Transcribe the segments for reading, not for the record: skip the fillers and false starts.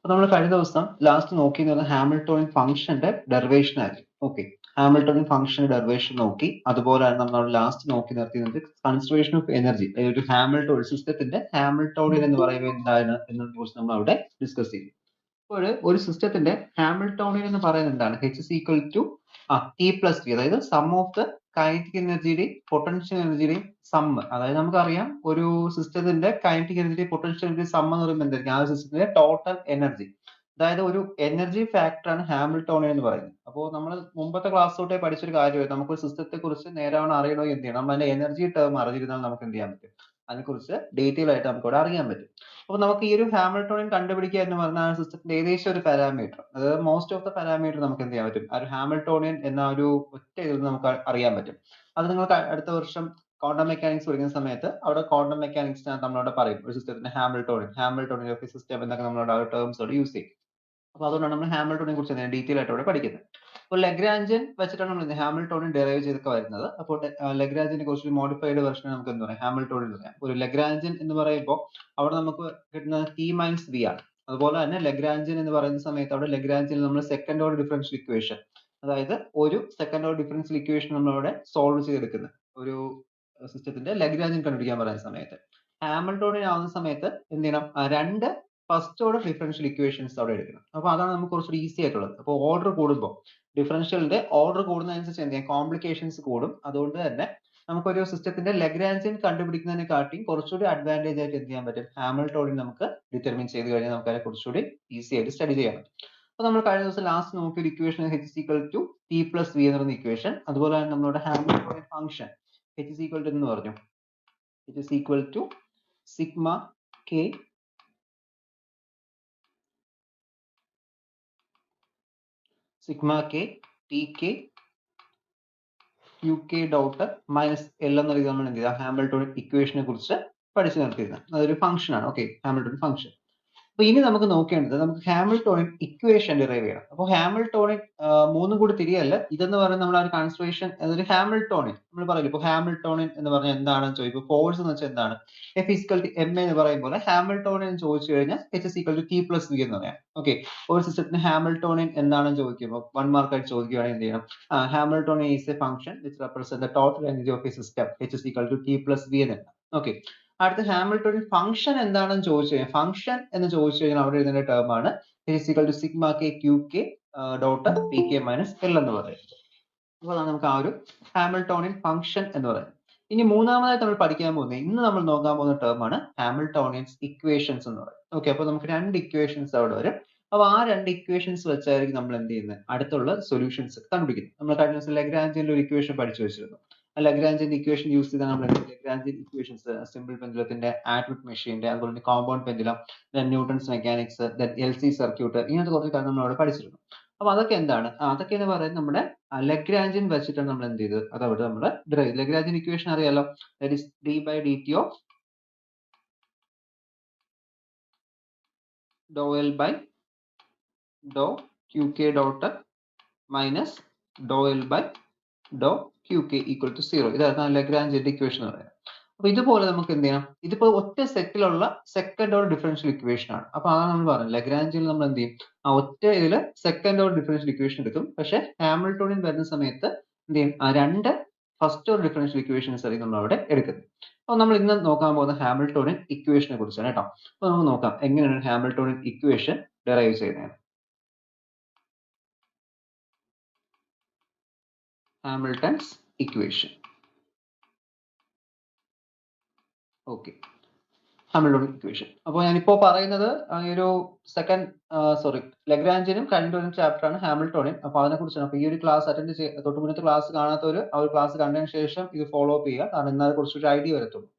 അപ്പൊ നമ്മൾ കഴിഞ്ഞ ദിവസം ലാസ്റ്റ് നോക്കിയത് ഹാമിൽട്ടോണിയൻ ഫംഗ്ഷന്റെ ഡെറിവേഷൻ ആയിരുന്നു. ഓക്കെ, ഹാമിൽട്ടോണിയൻ ഫംഗ്ഷന്റെ ഡെറിവേഷൻ നോക്കി. അതുപോലെ നമ്മൾ ലാസ്റ്റ് നോക്കി നിർത്തിയത് കൺസർവേഷൻ ഓഫ് എനർജി, ഒരു ഹാമിൽട്ടോണിയൻ സിസ്റ്റത്തിന്റെ ഹാമിൽട്ടോണിയൻ എന്ന് പറയുന്നത് എന്താണ് എന്നതിനെ കുറിച്ച് നമ്മൾ അവിടെ ഡിസ്കസ് ചെയ്തു. അപ്പോൾ ഒരു സിസ്റ്റത്തിന്റെ ഹാമിൽട്ടോണിയൻ എന്ന് പറയുന്നത് എന്താണ്? H is equal to T plus V, അതായത് സം ഓഫ് ദ കൈനറ്റിക് എനർജിയുടെയും പൊട്ടൻഷ്യൽ എനർജിയുടെയും സം. അതായത് നമുക്കറിയാം ഒരു സിസ്റ്റത്തിന്റെ kinetic energy potential energy sum എന്ന് പറയുമ്പോൾ എന്തായിരിക്കും? ആ സിസ്റ്റത്തിന്റെ ടോട്ടൽ എനർജി, അതായത് ഒരു എനർജി ഫാക്ടറാണ് ഹാമിൽട്ടോണിയൻ എന്ന് പറയുന്നത്. അപ്പോൾ നമ്മൾ മുമ്പത്തെ ക്ലാസ് തൊട്ടേ പഠിച്ചൊരു കാര്യമായിരുന്നു, നമുക്ക് സിസ്റ്റത്തെ കുറിച്ച് നേരാവണ്ണം അറിയണമെങ്കിൽ എന്ത് ചെയ്യണം? നമ്മൾ അതിന്റെ എനർജി ടേം അറിഞ്ഞിരുന്നാൽ നമുക്ക് എന്ത് ചെയ്യാൻ പറ്റും? അതിനെക്കുറിച്ച് ഡീറ്റെയിൽ ആയിട്ട് നമുക്ക് ഇവിടെ അറിയാൻ പറ്റും. അപ്പോൾ നമുക്ക് ഈ ഒരു ഹാമിൽട്ടോണിയൻ കണ്ടുപിടിക്കുക എന്ന് പറഞ്ഞാൽ ആ സിസ്റ്റത്തിന്റെ ഏകദേശം ഒരു പാരാമീറ്റർ, അതായത് മോസ്റ്റ് ഓഫ് ദ പാരാമീറ്റർ നമുക്ക് എന്ത് ചെയ്യാൻ പറ്റും? ആ ഒരു ഹാമിൽട്ടോണിയൻ എന്ന ഒരു ഒറ്റ ഇതിൽ നമുക്ക് അറിയാൻ പറ്റും. അത് നിങ്ങൾക്ക് അടുത്ത വർഷം ക്വാണ്ടം മെക്കാനിക്സ് പഠിക്കുന്ന സമയത്ത് അവിടെ ക്വാണ്ടം മെക്കാനിക്സിനകത്ത് നമ്മളവിടെ പറയും ഒരു സിസ്റ്റത്തിന്റെ ഹാമിൽട്ടോണിയൻ ഓഫ് സിസ്റ്റം എന്നൊക്കെ നമ്മളോട് ആ ടേംസ് യൂസ് ചെയ്യും. അപ്പൊ അതുകൊണ്ടാണ് നമ്മൾ ഹാമിൽട്ടോണിനെ കുറിച്ച് ഡീറ്റെയിൽ ആയിട്ട് ഇവിടെ പഠിക്കുന്നത്. അപ്പോൾ ലഗ്രാഞ്ചൻ വെച്ചിട്ടാണ് നമ്മൾ ഹാമിൽട്ടോണിയൻ ഡെറൈവ് ചെയ്തൊക്കെ വരുന്നത്. അപ്പോൾ ലഗ്രാഞ്ചിനെ കുറിച്ച് മോഡിഫൈഡ് വെർഷൻ നമുക്ക് എന്താ പറയാം? ഹാമിൽട്ടോണിയൻ എന്ന് പറയാം. ഒരു ലഗ്രാഞ്ചൻ എന്ന് പറയുമ്പോൾ അവിടെ നമുക്ക് കിട്ടുന്നത് T minus V ആണ്. അതുപോലെ തന്നെ ലഗ്രാഞ്ചൻ എന്ന് പറയുന്ന സമയത്ത് അവിടെ ലഗ്രാഞ്ചിൽ നമ്മൾ സെക്കൻഡ് ഓർഡർ ഡിഫറൻഷ്യൽ ഇക്വേഷൻ, അതായത് ഒരു സെക്കൻഡ് ഓർഡർ ഡിഫറൻഷ്യൽ ഇക്വേഷൻ നമ്മളവിടെ സോൾവ് ചെയ്തെടുക്കുന്നത് ഒരു സിസ്റ്റത്തിന്റെ ലഗ്രാഞ്ചൻ കണ്ടുപിടിക്കാൻ പറയുന്ന സമയത്ത്. ഹാമിൽട്ടോണിയൻ ആവുന്ന സമയത്ത് എന്ത് ചെയ്യണം? രണ്ട് ഫസ്റ്റ് ഓർഡർ ഡിഫറൻഷ്യൽ ഇക്വേഷൻസ് അവിടെ എടുക്കണം. അപ്പൊ അതാണ് നമുക്ക് കുറച്ചുകൂടി ഈസി ആയിട്ടുള്ളത്. അപ്പോൾ ഓർഡർ കൂടുമ്പോൾ ഡിഫറൻഷ്യലിന്റെ ഓർഡർ കൂടുന്നതനുസരിച്ച് എന്ത് ചെയ്യാം? കോംപ്ലിക്കേഷൻസ് കൂടും. അതുകൊണ്ട് തന്നെ നമുക്കൊരു സിസ്റ്റത്തിന്റെ ലഗ്രാഞ്ചിയൻ കണ്ടുപിടിക്കുന്നതിനെക്കാട്ടിയും കുറച്ചുകൂടി അഡ്വാൻറ്റേജ് ആയിട്ട് എന്ത് ചെയ്യാൻ പറ്റും? ഹാമിൽട്ടോണിയൻ നമുക്ക് ഡിറ്റർമിൻ ചെയ്ത് കഴിഞ്ഞാൽ നമുക്ക് അതിനെ കുറച്ചുകൂടി ഈസി ആയിട്ട് സ്റ്റഡി ചെയ്യാൻ പറ്റും. അപ്പൊ നമ്മൾ കഴിഞ്ഞ ദിവസം last Nokia equation H is equal to T plus V എന്ന് പറയുന്ന ഇക്വേഷൻ. അതുപോലെ തന്നെ നമ്മുടെ Hamiltonian function H is equal to എന്ന് പറഞ്ഞു. H is equal to sigma K Tk Qk dot minus L എന്ന രീതി നമ്മൾ എന്ത് ചെയ്താൽ ഹാമിൽട്ടോണിയൻ ഇക്വേഷനെ കുറിച്ച് പഠിച്ചു നിർത്തിയിരുന്നത്. അതൊരു ഫംഗ്ഷൻ ആണ്. Okay, Hamiltonian function. അപ്പൊ ഇനി നമുക്ക് നോക്കേണ്ടത് നമുക്ക് ഹാമിൽട്ടോണിയൻ ഇക്വേഷൻ ഡിറൈവ് ചെയ്യണം. അപ്പോൾ ഹാമിൽട്ടോണിയൻ മൂന്നും കൂടി തിരിയല്ല, ഇതെന്ന് പറയുന്നത് നമ്മൾ ആ ഒരു കൺസ്ട്രേഷൻ അതൊരു ഹാമിൽട്ടോണിയൻ നമ്മൾ പറയില്ല. ഇപ്പോൾ ഹാമിൽട്ടോണിയൻ എന്ന് പറഞ്ഞാൽ എന്താണെന്ന് ചോദിക്കും. ഫോഴ്സ് എന്ന് വെച്ചാൽ എന്താണ്? F is equal to ma എന്ന് പറയുമ്പോൾ ഹാമിൽട്ടോണിയൻ ചോദിച്ചു കഴിഞ്ഞാൽ H is equal to T plus V എന്ന് പറയാം. ഓക്കെ, ഒരു സിസ്റ്റത്തിന് ഹാമിൽട്ടോണിയൻ എന്താണെന്ന് ചോദിക്കുമ്പോൾ 1 മാർക്ക് ആയിട്ട് ചോദിക്കുകയാണെങ്കിൽ എന്ത് ചെയ്യണം? Hamiltonian is a function which represent the total energy of A system H is equal to T plus V എന്ന്. ഓക്കെ, അടുത്ത ഹാമിൽട്ടോണിയൻ ഫംഗ്ഷൻ എന്താണെന്ന് ചോദിച്ചു കഴിഞ്ഞാൽ ഫംഗ്ഷൻ എന്ന് ചോദിച്ചു കഴിഞ്ഞാൽ അവിടെ എഴുതുന്ന ടേം ആണ് H is equal to sigma K Qk dot Pk minus L എന്ന് പറയുന്നത്. അപ്പോൾ അതാണ് നമുക്ക് ആ ഒരു ഹാമിൽട്ടോണിയൻ ഫംഗ്ഷൻ എന്ന് പറയുന്നത്. ഇനി മൂന്നാമതായിട്ട് നമ്മൾ പഠിക്കാൻ പോകുന്നത്, ഇന്ന് നമ്മൾ നോക്കാൻ പോകുന്ന ടേം ആണ് ഹാമിൽട്ടോണിയൻസ് ഇക്വേഷൻസ് എന്ന് പറയുന്നത്. ഓക്കെ, അപ്പോൾ നമുക്ക് രണ്ട് ഇക്വേഷൻസ് അവിടെ വരും. അപ്പോൾ ആ രണ്ട് ഇക്വേഷൻസ് വെച്ചായിരിക്കും നമ്മൾ എന്ത് ചെയ്യുന്നത്? അടുത്തുള്ള സൊല്യൂഷൻസ് കണ്ടുപിടിക്കുന്നത്. നമ്മൾ കഴിഞ്ഞ ദിവസം ലഗ്രാഞ്ചിന്റെ ഒരു ഇക്വേഷൻ പഠിച്ചു വെച്ചിരുന്നു. ലഗ്രാഞ്ചിന്റെ ഇക്വേഷൻ യൂസ് ചെയ്താൽ നമ്മൾ ലഗ്രാഞ്ചിൻ ഇക്വേഷൻസ്, സിമ്പിൾ പെൻഡുലത്തിന്റെ, ആറ്റോമിക് മെഷീന്റെ, അതുപോലെ തന്നെ compound pendulum, Newton's mechanics, LC circuit, ഇങ്ങനത്തെ കുറച്ച് കാര്യം നമ്മൾ അവിടെ പഠിച്ചിരുന്നു. അപ്പൊ അതൊക്കെ എന്താണ്? അതൊക്കെ എന്ന് പറയുന്നത് നമ്മുടെ ലഗ്രാഞ്ചിൻ വെച്ചിട്ടാണ് നമ്മൾ എന്ത് ചെയ്തത്? അത് അവിടെ നമ്മൾ ഡെറൈവ്. ലഗ്രാഞ്ചിൻ ഇക്വേഷൻ അറിയാലോ, that is d by dt of ഡോ L by Dr qk dot minus Dr L by Dr qk equal to 0. ഇതാണ് ലഗ്രാഞ്ചിന്റെ ഇക്വേഷൻ എന്ന് പറയുന്നത്. അപ്പൊ ഇതുപോലെ നമുക്ക് എന്ത് ചെയ്യണം? ഇതിപ്പോ ഒറ്റ സെറ്റിലുള്ള സെക്കൻഡ് ഓർഡർ ഡിഫറൻഷ്യൽ ഇക്വേഷൻ ആണ്. അപ്പൊ അതാണ് നമ്മൾ പറഞ്ഞത് ലഗ്രാഞ്ചിൽ നമ്മൾ എന്ത് ചെയ്യും? ആ ഒറ്റ ഇതിൽ സെക്കൻഡ് ഓർഡർ ഡിഫറൻഷ്യൽ ഇക്വേഷൻ എടുക്കും. പക്ഷെ ഹാമിൽട്ടോണിയൻ വരുന്ന സമയത്ത് എന്ത് ചെയ്യും? ആ രണ്ട് ഫസ്റ്റ് ഓർഡർ ഡിഫറൻഷ്യൽ ഇക്വേഷൻസ് ആയിരിക്കും നമ്മൾ അവിടെ എടുക്കുന്നത്. അപ്പൊ നമ്മൾ ഇന്ന് നോക്കാൻ പോകുന്ന ഹാമിൽട്ടോണിയൻ ഇക്വേഷനെ കുറിച്ചാണ് കേട്ടോ. അപ്പൊ നമുക്ക് നോക്കാം എങ്ങനെയാണ് ഹാമിൽട്ടോണിയൻ ഇക്വേഷൻ ഡെറൈവ് ചെയ്യുന്നത്. Hamilton's equation. Okay, Hamiltonian equation. അപ്പോൾ ഞാനിപ്പോ പറയുന്നത് ഒരു ലഗ്രാഞ്ചിനും കഴിഞ്ഞ ഒരു ചാപ്റ്റർ ആണ് ഹാമിൽട്ടോണിയൻ. അപ്പൊ അതിനെ കുറിച്ചാണ്. അപ്പൊ ഈ ഒരു ക്ലാസ് അറ്റൻഡ് തൊട്ട് മുന്നത്തെ ക്ലാസ് കാണാത്തവർ ആ ഒരു ക്ലാസ് കണ്ടതിന് ശേഷം ഇത് ഫോളോ അപ്പ് ചെയ്യുക. കാരണം ഇന്നതിനെ കുറിച്ച് ഒരു ഐഡിയ വരത്തുള്ളൂ.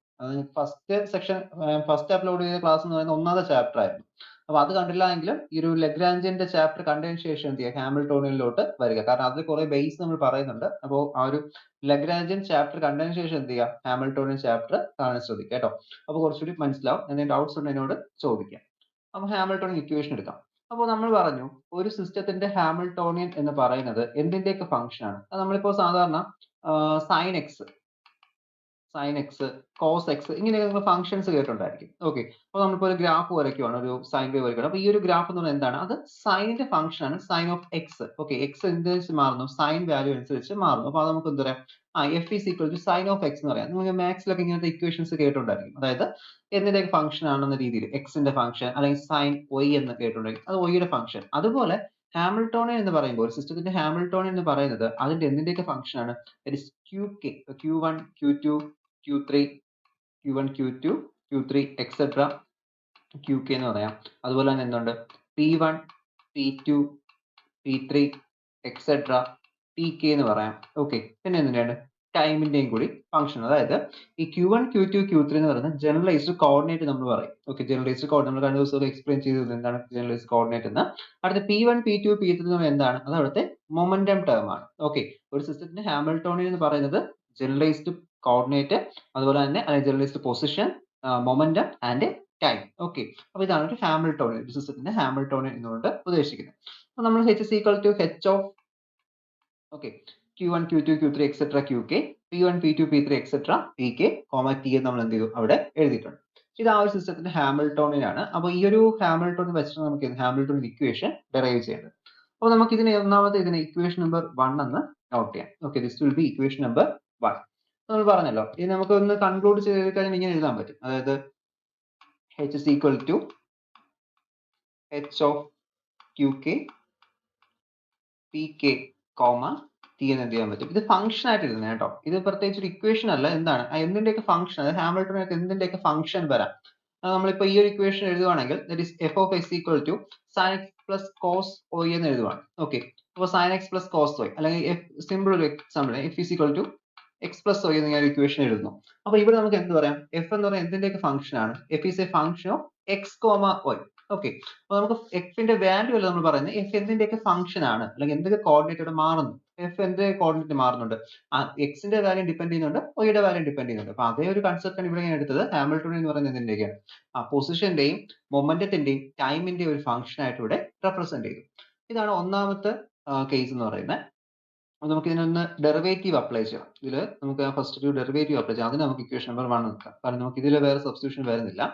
ഫസ്റ്റ് അപ്ലോഡ് ചെയ്ത ക്ലാസ് എന്ന് പറയുന്നത് ഒന്നാമത്തെ ചാപ്റ്റർ ആയിരുന്നു. അപ്പൊ അത് കണ്ടില്ല എങ്കിലും ഈ ഒരു ലഗ്രാഞ്ചിന്റെ ചാപ്റ്റർ കണ്ടതിന് ശേഷം എന്ത് ചെയ്യുക? ഹാമിൽട്ടോണിയനിലോട്ട് വരിക. കാരണം അതിൽ കുറെ ബേസ് നമ്മൾ പറയുന്നുണ്ട്. അപ്പോൾ ആ ഒരു ലഗ്രാഞ്ചിയൻ ചാപ്റ്റർ കണ്ടതിന് ശേഷം എന്ത് ചെയ്യുക? ഹാമിൽട്ടോണിയൻ ചാപ്റ്റർ കാണാൻ ശ്രദ്ധിക്കുക കേട്ടോ. അപ്പൊ കുറച്ചുകൂടി മനസ്സിലാവും. എന്തെങ്കിലും ഡൗട്ട്സ് ഉണ്ടെങ്കിൽ എന്നോട് ചോദിക്കാം. അപ്പൊ ഹാമിൽട്ടോണിയൻ ഇക്വേഷൻ എടുക്കാം. അപ്പോൾ നമ്മൾ പറഞ്ഞു ഒരു സിസ്റ്റത്തിന്റെ ഹാമിൽട്ടോണിയൻ എന്ന് പറയുന്നത് എന്തിന്റെയൊക്കെ ഫംഗ്ഷൻ ആണ്? അത് നമ്മളിപ്പോ സാധാരണ സൈൻ എക്സ്, കോസ് എക്സ്, ഇങ്ങനെയൊക്കെ നിങ്ങൾ ഫംഗ്ഷൻസ് കേട്ടിട്ടുണ്ടായിരിക്കും. ഓക്കെ, അപ്പോൾ നമ്മളിപ്പോൾ ഒരു ഗ്രാഫ് വരയ്ക്കുവാണ്, ഒരു സൈൻ വേവ് വരയ്ക്കുകയാണ്. അപ്പോൾ ഈ ഒരു ഗ്രാഫ് എന്ന് പറയുന്നത് എന്താണ്? അത് സൈനിന്റെ ഫംഗ്ഷൻ ആണ്, sine of X. Okay, X അനുസരിച്ച് മാറുന്നു, സൈൻ വാല്യൂ അനുസരിച്ച് മാറുന്നു. അപ്പോൾ അത് നമുക്ക് എന്താ പറയാം? F is equal to sine of X എന്ന് പറയാം. നിങ്ങൾ മാത്സിലൊക്കെ ഇങ്ങനത്തെ ഇക്വേഷൻസ് കേട്ടിട്ടുണ്ടായിരിക്കും. അതായത് എന്തിന്റെ ഫംഗ്ഷൻ ആണെന്ന രീതിയിൽ എക്സിന്റെ ഫംഗ്ഷൻ അല്ലെങ്കിൽ സൈൻ വൈ എന്ന് കേട്ടിട്ടുണ്ടായിരിക്കും. അത് വൈയുടെ ഫംഗ്ഷൻ. അതുപോലെ ഹാമിൽട്ടോണിയൻ എന്ന് പറയുമ്പോൾ സിസ്റ്റത്തിന്റെ ഹാമിൽട്ടോണിയൻ എന്ന് പറയുന്നത് അതിന്റെ എന്തിന്റെയൊക്കെ ഫംഗ്ഷൻ ആണ്? QK, Q1, Q2, Q3, Q1, Q2, Q3 etcetera QK എന്ന് പറയാം. അതുപോലെ തന്നെ എന്തുണ്ട്? P1, P2, P3 etcetera PK എന്ന് പറയാം. ഓക്കെ, പിന്നെ എന്തിനാണ്? ടൈമിന്റെയും കൂടി ഫംഗ്ഷൻ. അതായത് ഈ Q1, Q2, Q3 എന്ന് പറയുന്നത് ജനറലൈസ്ഡ് കോർഡിനേറ്റ് നമ്മൾ പറയും. ഓക്കെ, ജനറലൈസ്ഡ് കോർഡിനേറ്റ് നമ്മൾ കഴിഞ്ഞ ദിവസം എക്സ്പ്ലെയിൻ ചെയ്തത് എന്താണ് ജനറലൈസ്ഡ് കോർഡിനേറ്റ് എന്ന്. അടുത്ത P1, P2, P3 എന്ന് പറയുന്നത് എന്താണ്? അത് അവിടുത്തെ മൊമെന്റം ടേം ആണ്. ഓക്കെ, ഒരു സിസ്റ്റത്തിന്റെ ഹാമിൽട്ടോണിയൻ എന്ന് പറയുന്നത് ജനറലൈസ്ഡ് കോർഡിനേറ്റ്, അതുപോലെ തന്നെ generalised position, momentum and time. Okay, അപ്പോൾ ഇതാണ് ഒരു ഹാമിൽട്ടോണിയൻ, ഒരു സിസ്റ്റത്തിന്റെ ഹാമിൽട്ടോണിയൻ എന്നുകൊണ്ട് ഉദ്ദേശിക്കുന്നത്. അപ്പോൾ നമ്മൾ H is equal to H of Q1, Q2, Q3 etcetera QK, P1, P2, P3 etcetera PK, T എന്ന് നമ്മൾ എന്ത് ചെയ്തു? അവിടെ എഴുതിയിട്ടുണ്ട്. ഇത് ആ ഒരു സിസ്റ്റത്തിന്റെ ഹാമിൽട്ടോണിയൻ ആണ്. അപ്പോൾ ഈ ഒരു ഹാമിൽട്ടോണിയൻ വെച്ചിട്ട് നമുക്ക് ഹാമിൽട്ടോണിയൻ ഇക്വേഷൻ ഡെറൈവ് ചെയ്യേണ്ടത്. അപ്പോൾ നമുക്ക് ഇതിനെ ഇക്വേഷൻ നമ്പർ 1 എന്ന് നോട്ട് ചെയ്യാം. Okay, this will B equation number 1. നമ്മൾ പറഞ്ഞല്ലോ, ഇത് നമുക്ക് ഒന്ന് കൺക്ലൂഡ് ചെയ്ത് കഴിഞ്ഞാൽ ഇങ്ങനെ എഴുതാൻ പറ്റും. അതായത് H is equal to H of QK, PK, T എന്ന് എന്ത് ചെയ്യാൻ പറ്റും? ഇത് ഫംഗ്ഷൻ ആയിട്ട് എഴുതുന്നത് കേട്ടോ. ഇത് പ്രത്യേകിച്ച് ഒരു ഇക്വേഷൻ അല്ല. എന്താണ് എന്തിന്റെയൊക്കെ ഫംഗ്ഷൻ, അതായത് ഹാമിൽട്ടണിനൊക്കെ എന്തിന്റെയൊക്കെ ഫംഗ്ഷൻ വരാം. നമ്മളിപ്പോൾ ഈ ഒരു ഇക്വേഷൻ എഴുതുവാണെങ്കിൽ that is f of x equal to sin x plus cos y എന്ന് എഴുതുവാണ്. ഓക്കെ, അപ്പോൾ sin x plus cos y, അല്ലെങ്കിൽ സിമ്പിൾ ഒരു example f is equal to x plus y എന്ന് ഞാൻ ഇക്വേഷൻ എഴുതുന്നു. അപ്പോൾ ഇവിടെ നമുക്ക് എന്ത് പറയാം? f എന്ന് പറയുന്നത് എന്തിന്റെയൊക്കെ ഫംഗ്ഷൻ ആണ്? f is a function of x, y. Okay, അപ്പോൾ നമുക്ക് എഫിന്റെ വാല്യൂ അല്ല നമ്മൾ പറയുന്നത്, എഫ് എന്തിന്റെയൊക്കെ ഫംഗ്ഷൻ ആണ്, അല്ലെങ്കിൽ എന്തൊക്കെ കോർഡിനേറ്റ് ഇവിടെ മാറുന്നു. എഫ് എന്ത് കോർഡിനേറ്റ് മാറുന്നുണ്ട്? എക്സിന്റെ വാല്യൂ ഡിപെൻഡ് ചെയ്യുന്നുണ്ട്, വൈയുടെ വാല്യൂ ഡിപെൻഡ് ചെയ്യുന്നുണ്ട്. അപ്പൊ അതേ ഒരു കൺസെപ്റ്റ് ആണ് ഇവിടെ ഞാൻ എടുത്തത്. ഹാമിൽട്ടോണിയൻ എന്ന് പറയുന്നത് എന്തിന്റെയൊക്കെയാണ്? പൊസിഷന്റെയും മൊമെന്റത്തിന്റെയും ടൈമിന്റെയും ഒരു ഫംഗ്ഷൻ ആയിട്ട് ഇവിടെ റെപ്രസെന്റ് ചെയ്തു. ഇതാണ് ഒന്നാമത്തെ കേസ് എന്ന് പറയുന്നത്. അപ്പോൾ നമുക്ക് ഇതിനൊന്ന് ഡെറിവേറ്റീവ് അപ്ലൈ ചെയ്യാം. ഇതിൽ നമുക്ക് ഫസ്റ്റ് ഒരു ഡെറിവേറ്റീവ് അപ്ലൈ ചെയ്യാം. അതിന് നമുക്ക് ഇക്വേഷൻ നമ്പർ 1 നോക്കാം. കാരണം നമുക്ക് ഇതിൽ വേറെ സബ്സ്റ്റിറ്റ്യൂഷൻ വരുന്നില്ല.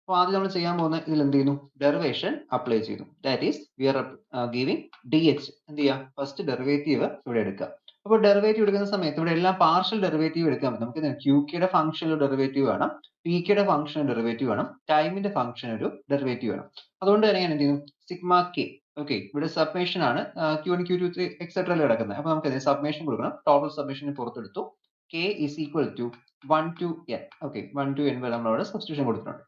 അപ്പോൾ ആദ്യം നമ്മൾ ചെയ്യാൻ പോകുന്ന ഇതിൽ എന്ത് ചെയ്യുന്നു? ഡെറിവേഷൻ അപ്ലൈ ചെയ്തു. That is we are giving DH. എന്ത് ചെയ്യാം? ഫസ്റ്റ് ഡെറിവേറ്റീവ് ഇവിടെ എടുക്കുക. അപ്പോൾ ഡെറിവേറ്റീവ് എടുക്കുന്ന സമയത്ത് ഇവിടെ എല്ലാം പാർഷ്യൽ ഡെറിവേറ്റീവ് എടുക്കാൻ പറ്റും. നമുക്ക് QKയുടെ ഫംഗ്ഷനിൽ ഡെറിവേറ്റീവ് വേണം, PKയുടെ ഫംഗ്ഷൻ ഡെറിവേറ്റീവ് വേണം, ടൈമിന്റെ ഫംഗ്ഷൻ ഒരു ഡെറിവേറ്റീവ് വേണം. അതുകൊണ്ട് തന്നെ ഞാൻ എന്ത് ചെയ്യുന്നു? Sigma K. ഓക്കെ, ഇവിടെ സബ്മേഷൻ ആണ് Q1, Q2, Q3 എക്സെട്ര കിടക്കുന്നത്. അപ്പോൾ നമുക്ക് സബ്മേഷൻ കൊടുക്കണം. ടോട്ടൽ സബ്മേഷന് പുറത്തെടുത്തു. K is equal to 1 to n. Okay, 1 to n വരെ നമ്മൾ അവിടെ സബ്സ്റ്റിറ്റ്യൂഷൻ കൊടുത്തിട്ടുണ്ട്,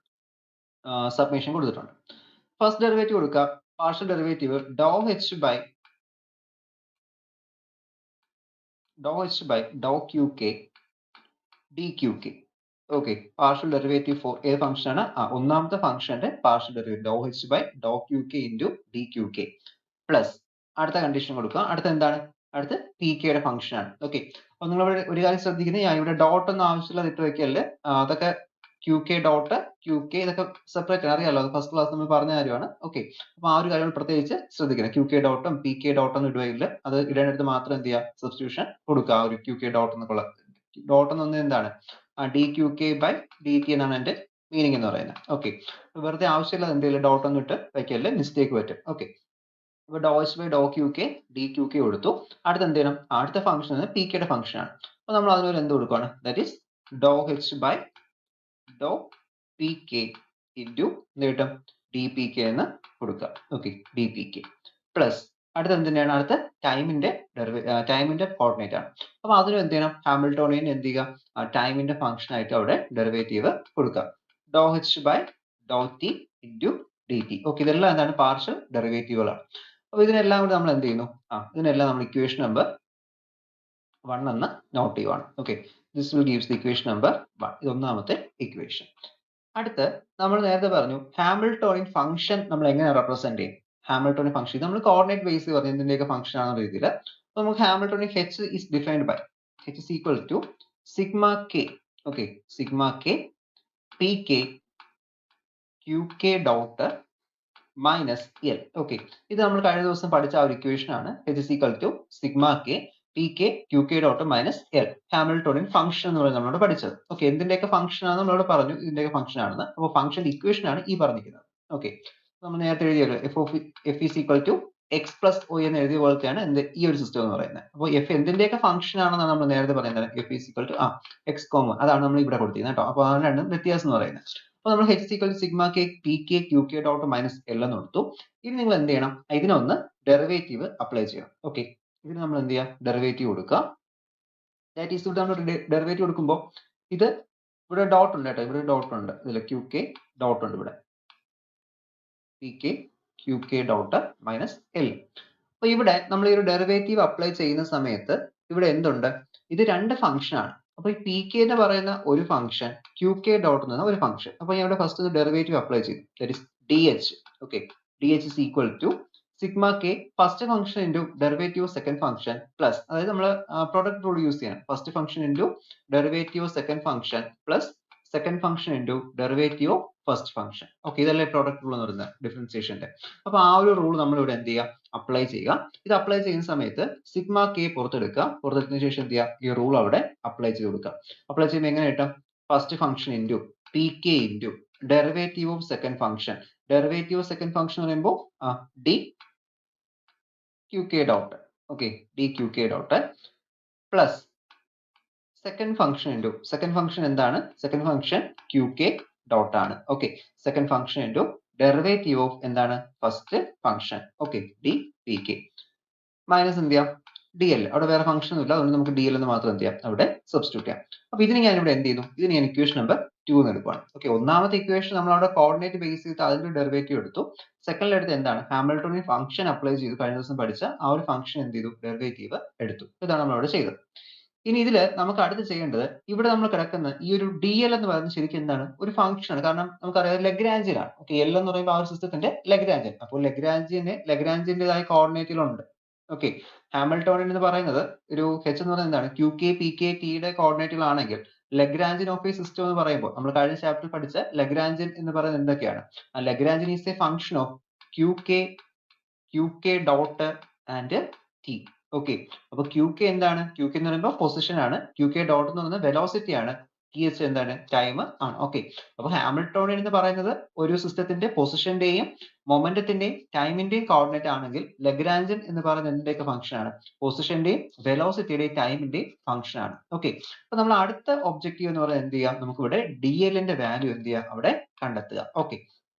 സബ്മിഷൻ കൊടുത്തിട്ടുണ്ട്. ഫസ്റ്റ് ഡെറിവേറ്റീവ് കൊടുക്കുക. പാർഷ്യൽ ഡെറിവേറ്റീവ് ഡോ H by Dr QK dQK. Okay, partial derivative for ഏത് ഫംഗ്ഷൻ ആണ്? ഒന്നാമത്തെ ഫംഗ്ഷന്റെ പാർഷ്യൽ ഡെറിവേറ്റീവ് ഡോ H by Dr QK into DQK plus അടുത്ത കണ്ടീഷൻ കൊടുക്കുക. അടുത്ത എന്താണ്? അടുത്ത് PKയുടെ ഫംഗ്ഷൻ ആണ്. ഓക്കെ, അപ്പൊ നിങ്ങൾ ഒരു കാര്യം ശ്രദ്ധിക്കുന്നത്, ഞാൻ ഇവിടെ ഡോട്ട് ഒന്നും ആവശ്യമില്ല ഇട്ട് വെക്കല്ലേ. അതൊക്കെ QK ഡോട്ട് QK ഇതൊക്കെ സെപ്പറേറ്റ് അറിയാലോ, അത് ഫസ്റ്റ് ക്ലാസ് നമ്മൾ പറഞ്ഞ കാര്യമാണ്. ഓക്കെ, അപ്പൊ ആ ഒരു കാര്യം പ്രത്യേകിച്ച് ശ്രദ്ധിക്കണം. QK ഡോട്ടും PK ഡോട്ടും ഇടുകയില്ല. അത് ഇടേണ്ടടുത്ത് മാത്രം എന്ത് ചെയ്യുക? സബ്സ്റ്റിറ്റ്യൂഷൻ കൊടുക്കുക. ആ ഒരു QK ഡോട്ട് എന്നുള്ള ഡോട്ട് എന്ന് പറഞ്ഞാൽ എന്താണ്? DQK ബൈ DT എന്നാണ് എന്റെ മീനിങ് എന്ന് പറയുന്നത്. ഓക്കെ, വെറുതെ ആവശ്യമില്ല എന്തെങ്കിലും ഡോട്ട് ഒന്നും ഇട്ട് വയ്ക്കല്ലേ, മിസ്റ്റേക്ക് പറ്റും. ഓക്കെ, അപ്പൊ do H by Dr QK DQK കൊടുത്തു. അടുത്ത് എന്ത് ചെയ്യണം? അടുത്ത ഫംഗ്ഷൻ PKയുടെ ഫംഗ്ഷൻ ആണ്. അപ്പൊ നമ്മൾ അതിനൊരു എന്ത് കൊടുക്കുകയാണ്? That is Dr H by ഡോ PK ഇൻറ്റു എന്ത് കിട്ടും? DPK എന്ന് കൊടുക്കുക. ഓക്കെ, DPK പ്ലസ് അടുത്ത എന്തിനാണ്? അടുത്ത ടൈമിന്റെ കോർഡിനേറ്റ് ആണ്. അപ്പൊ അതിനും എന്ത് ചെയ്യണം? ഹാമിൽട്ടോണിയൻ എന്ത് ചെയ്യുക? ടൈമിന്റെ ഫംഗ്ഷൻ ആയിട്ട് അവിടെ ഡെറിവേറ്റീവ് കൊടുക്കുക. Do H by do T into DT. Okay, ഇതെല്ലാം എന്താണ്? പാർഷ്യൽ ഡെറിവേറ്റീവുകളാണ്. അപ്പൊ ഇതിനെല്ലാം കൂടി നമ്മൾ എന്ത് ചെയ്യുന്നു? ഇതിനെല്ലാം നമ്മൾ ഇക്വേഷൻ നമ്പർ 1 എന്ന് നോട്ട് ചെയ്യുവാണ്. Okay, this will gives the equation number 1. ഇത് ഒന്നാമത്തെ ഇക്വേഷൻ. അടുത്ത് നമ്മൾ നേരത്തെ പറഞ്ഞു ഹാമിൽട്ടോണിയൻ ഫംഗ്ഷൻ നമ്മൾ എങ്ങനെ റെപ്രസെന്റ് ചെയ്യും? ഹാമിൽട്ടോണിയൻ ഫംഗ്ഷൻ നമ്മൾ കോർഡിനേറ്റ് ബേസ് പറഞ്ഞു എന്തിന്റെയൊക്കെ ഫംഗ്ഷൻ ആണെന്ന രീതിയിൽ നമുക്ക് Hamiltonian H is defined by H is equal to sigma K. Okay, sigma K PK QK dot minus L. Okay, ഇത് നമ്മൾ കഴിഞ്ഞ ദിവസം പഠിച്ച ആ ഒരു ഇക്വേഷൻ ആണ്. H is equal to sigma K P K Q K dot minus L Hamiltonian function എന്ന് പറയുന്നത് നമ്മളോട് പഠിച്ചത്. ഓക്കെ, എന്തിന്റെയൊക്കെ ഫംഗ്ഷൻ ആണ് നമ്മളോട് പറഞ്ഞു, ഇതിന്റെയൊക്കെ ഫംഗ്ഷൻ ആണെന്ന്. അപ്പോൾ ഫംഗ്ഷൻ ഇക്വേഷൻ ആണ് ഈ പറഞ്ഞിരിക്കുന്നത്. ഓക്കെ, നമ്മൾ നേരത്തെ എഴുതിയല്ലോ F is equal to X plus O എന്ന് എഴുതിയ പോലത്തെയാണ് എന്ത് ഈ ഒരു സിസ്റ്റം എന്ന് പറയുന്നത്. അപ്പോൾ എഫ് എന്തിന്റെയൊക്കെ ഫംഗ്ഷൻ ആണെന്നാണ് നമ്മൾ നേരത്തെ പറയുന്നത്. F is equal to X comma, അതാണ് നമ്മൾ ഇവിടെ കൊടുത്തിരുന്നത് കേട്ടോ. അപ്പോൾ അതാണ് രണ്ടും വ്യത്യാസം എന്ന് പറയുന്നത്. അപ്പോൾ നമ്മൾ H equal to sigma K P K Q K dot minus L എന്ന് കൊടുത്തു. ഇനി നിങ്ങൾ എന്ത് ചെയ്യണം, ഇതിനൊന്ന് ഡെറിവേറ്റീവ് അപ്ലൈ ചെയ്യണം. ഓക്കെ, ഇതിന് നമ്മൾ എന്ത് ചെയ്യുക, ഡെറിവേറ്റീവ് കൊടുക്കുക. ദാറ്റ് ഈസ് നമ്മൾ ഡെറിവേറ്റീവ് കൊടുക്കുമ്പോൾ ഇത് ഇവിടെ ഡോട്ട് ഉണ്ട് കേട്ടോ, ഇവിടെ ഡോട്ട് ഉണ്ട്, ഇതിൽ ക്യൂ കെ ഡോട്ട് ഉണ്ട്, ഇവിടെ P K Q K dot minus L. അപ്പൊ ഇവിടെ നമ്മൾ ഈ ഒരു ഡെറിവേറ്റീവ് അപ്ലൈ ചെയ്യുന്ന സമയത്ത് ഇവിടെ എന്തുണ്ട്, ഇത് രണ്ട് ഫംഗ്ഷൻ ആണ്. അപ്പൊ ഈ പി കെ എന്ന് പറയുന്ന ഒരു ഫംഗ്ഷൻ, ക്യൂ കെ ഡോട്ട് എന്ന ഒരു ഫംഗ്ഷൻ. അപ്പൊ ഞാൻ ഇവിടെ ഫസ്റ്റ് ഡെറിവേറ്റീവ് അപ്ലൈ ചെയ്തു. That is D H. Okay, D H is equal to sigma K first function into derivative second function plus, അതായത് നമ്മൾ പ്രോഡക്റ്റ് റൂൾ യൂസ് ചെയ്യണം. First function into derivative second function plus second function into derivative first function. Okay, ഇതല്ലേ product rule എന്ന് പറയുന്നത് ഡിഫറൻസിയേഷന്റെ. അപ്പൊ ആ ഒരു rule നമ്മൾ ഇവിടെ എന്ത് ചെയ്യുക, അപ്ലൈ ചെയ്യുക. ഇത് അപ്ലൈ ചെയ്യുന്ന സമയത്ത് സിഗ്മ കെ പുറത്തെടുക്കുക. പുറത്തെടുത്തതിന് ശേഷം എന്ത് ചെയ്യുക, ഈ റൂൾ അവിടെ അപ്ലൈ ചെയ്ത് കൊടുക്കുക. അപ്ലൈ ചെയ്യുമ്പോൾ എങ്ങനെ കിട്ടും, first function into P K into derivative of second function. Derivative of second function എന്ന് പറയുമ്പോൾ D Q K dot. Okay, D Q K dot plus second function into second function എന്താണ്, second function Q K dot ആണ്. Okay, second function into derivative of എന്താണ്, first function. Okay, D P K minus എന്ത് ചെയ്യാം, D L. അവിടെ വേറെ function ഒന്നും ഇല്ല, അതുകൊണ്ട് നമുക്ക് ഡി എൽ എന്ന് മാത്രം എന്ത് ചെയ്യാം, അവിടെ സബ്സ്റ്റിറ്റ്യൂട്ട് ചെയ്യാം. അപ്പൊ ഇതിന് ഞാൻ ഇവിടെ എന്ത് ചെയ്യുന്നു, ഇതിന് ഞാൻ ഇക്വേഷൻ നമ്പർ 2 എന്ന് എടുക്കുകയാണ്. ഓക്കെ, ഒന്നാമത്തെ ഇക്വേഷൻ നമ്മൾ അവിടെ കോർഡിനേറ്റ് ബേസ് ചെയ്തിട്ട് അതിന്റെ ഡെറിവേറ്റീവ് എടുത്തു. സെക്കൻഡിൽ എടുത്ത് എന്താണ്, ഹാമിൽട്ടോണിയൻ ഫംഗ്ഷൻ അപ്ലൈ ചെയ്തു. കഴിഞ്ഞ ദിവസം പഠിച്ച ആ ഒരു ഫംഗ്ഷൻ എന്ത് ചെയ്തു, ഡെറിവേറ്റീവ് എടുത്തു. ഇതാണ് നമ്മൾ അവിടെ ചെയ്തത്. ഇനി ഇതിൽ നമുക്ക് അടുത്ത് ചെയ്യേണ്ടത്, ഇവിടെ നമ്മൾ കിടക്കുന്ന ഈ ഒരു ഡി എൽ എന്ന് പറയുന്നത് ശരിക്കും എന്താണ്, ഒരു ഫംഗ്ഷൻ ആണ്. കാരണം നമുക്കറിയാം ലഗ്രാഞ്ചിയൻ ആണ്. ഓക്കെ, എൽ എന്ന് പറയുമ്പോൾ ആ ഒരു സിസ്റ്റത്തിന്റെ ലഗ്രാഞ്ചിയൻ. അപ്പോൾ ലഗ്രാഞ്ചിന്റേതായ കോർഡിനേറ്റിലുണ്ട്. ഓക്കെ, ഹാമിൽട്ടോണിയൻ എന്ന് പറയുന്നത് ഒരു എച്ച് എന്ന് പറയുന്നത് എന്താണ്, ക്യൂ കെ പി കെ ടിയുടെ കോർഡിനേറ്റുകളാണെങ്കിൽ ലഗ്രാഞ്ചിയൻ ഓഫ് എ സിസ്റ്റം എന്ന് പറയുമ്പോൾ നമ്മൾ കഴിഞ്ഞ ചാപ്റ്ററിൽ പഠിച്ച ലഗ്രാഞ്ചിയൻ എന്ന് പറയുന്നത് എന്തൊക്കെയാണ്, Lagrangian is a function of Q K dot and T. Okay, അപ്പൊ ക്യൂ കെ എന്താണ്, ക്യൂ കെ എന്ന് പറയുമ്പോൾ പൊസിഷൻ ആണ്, ക്യൂ കെ ഡോട്ട് എന്ന് പറയുന്നത് വെലോസിറ്റി ആണ്, ടി എച്ച് എന്താണ്, ടൈം ആണ്. ഓക്കെ, അപ്പൊ ഹാമിൽട്ടോണിയൻ എന്ന് പറയുന്നത് ഒരു സിസ്റ്റത്തിന്റെ പൊസിഷന്റെയും മൊമെന്റത്തിന്റെയും ടൈമിന്റെയും കോർഡിനേറ്റ് ആണെങ്കിൽ ലഗ്രാഞ്ചിയൻ എന്ന് പറയുന്നത് എന്തിന്റെയൊക്കെ ഫംഗ്ഷൻ ആണ്, പൊസിഷന്റെയും വെലോസിറ്റിയുടെയും ടൈമിന്റെയും ഫംഗ്ഷൻ ആണ്. ഓക്കെ, അപ്പൊ നമ്മൾ അടുത്ത ഒബ്ജക്റ്റീവ് എന്ന് പറയുന്നത് എന്ത് ചെയ്യാം, നമുക്ക് ഇവിടെ ഡി എല്ലിന്റെ വാല്യൂ എന്ത് ചെയ്യാം, അവിടെ കണ്ടെത്തുക. ഓക്കെ,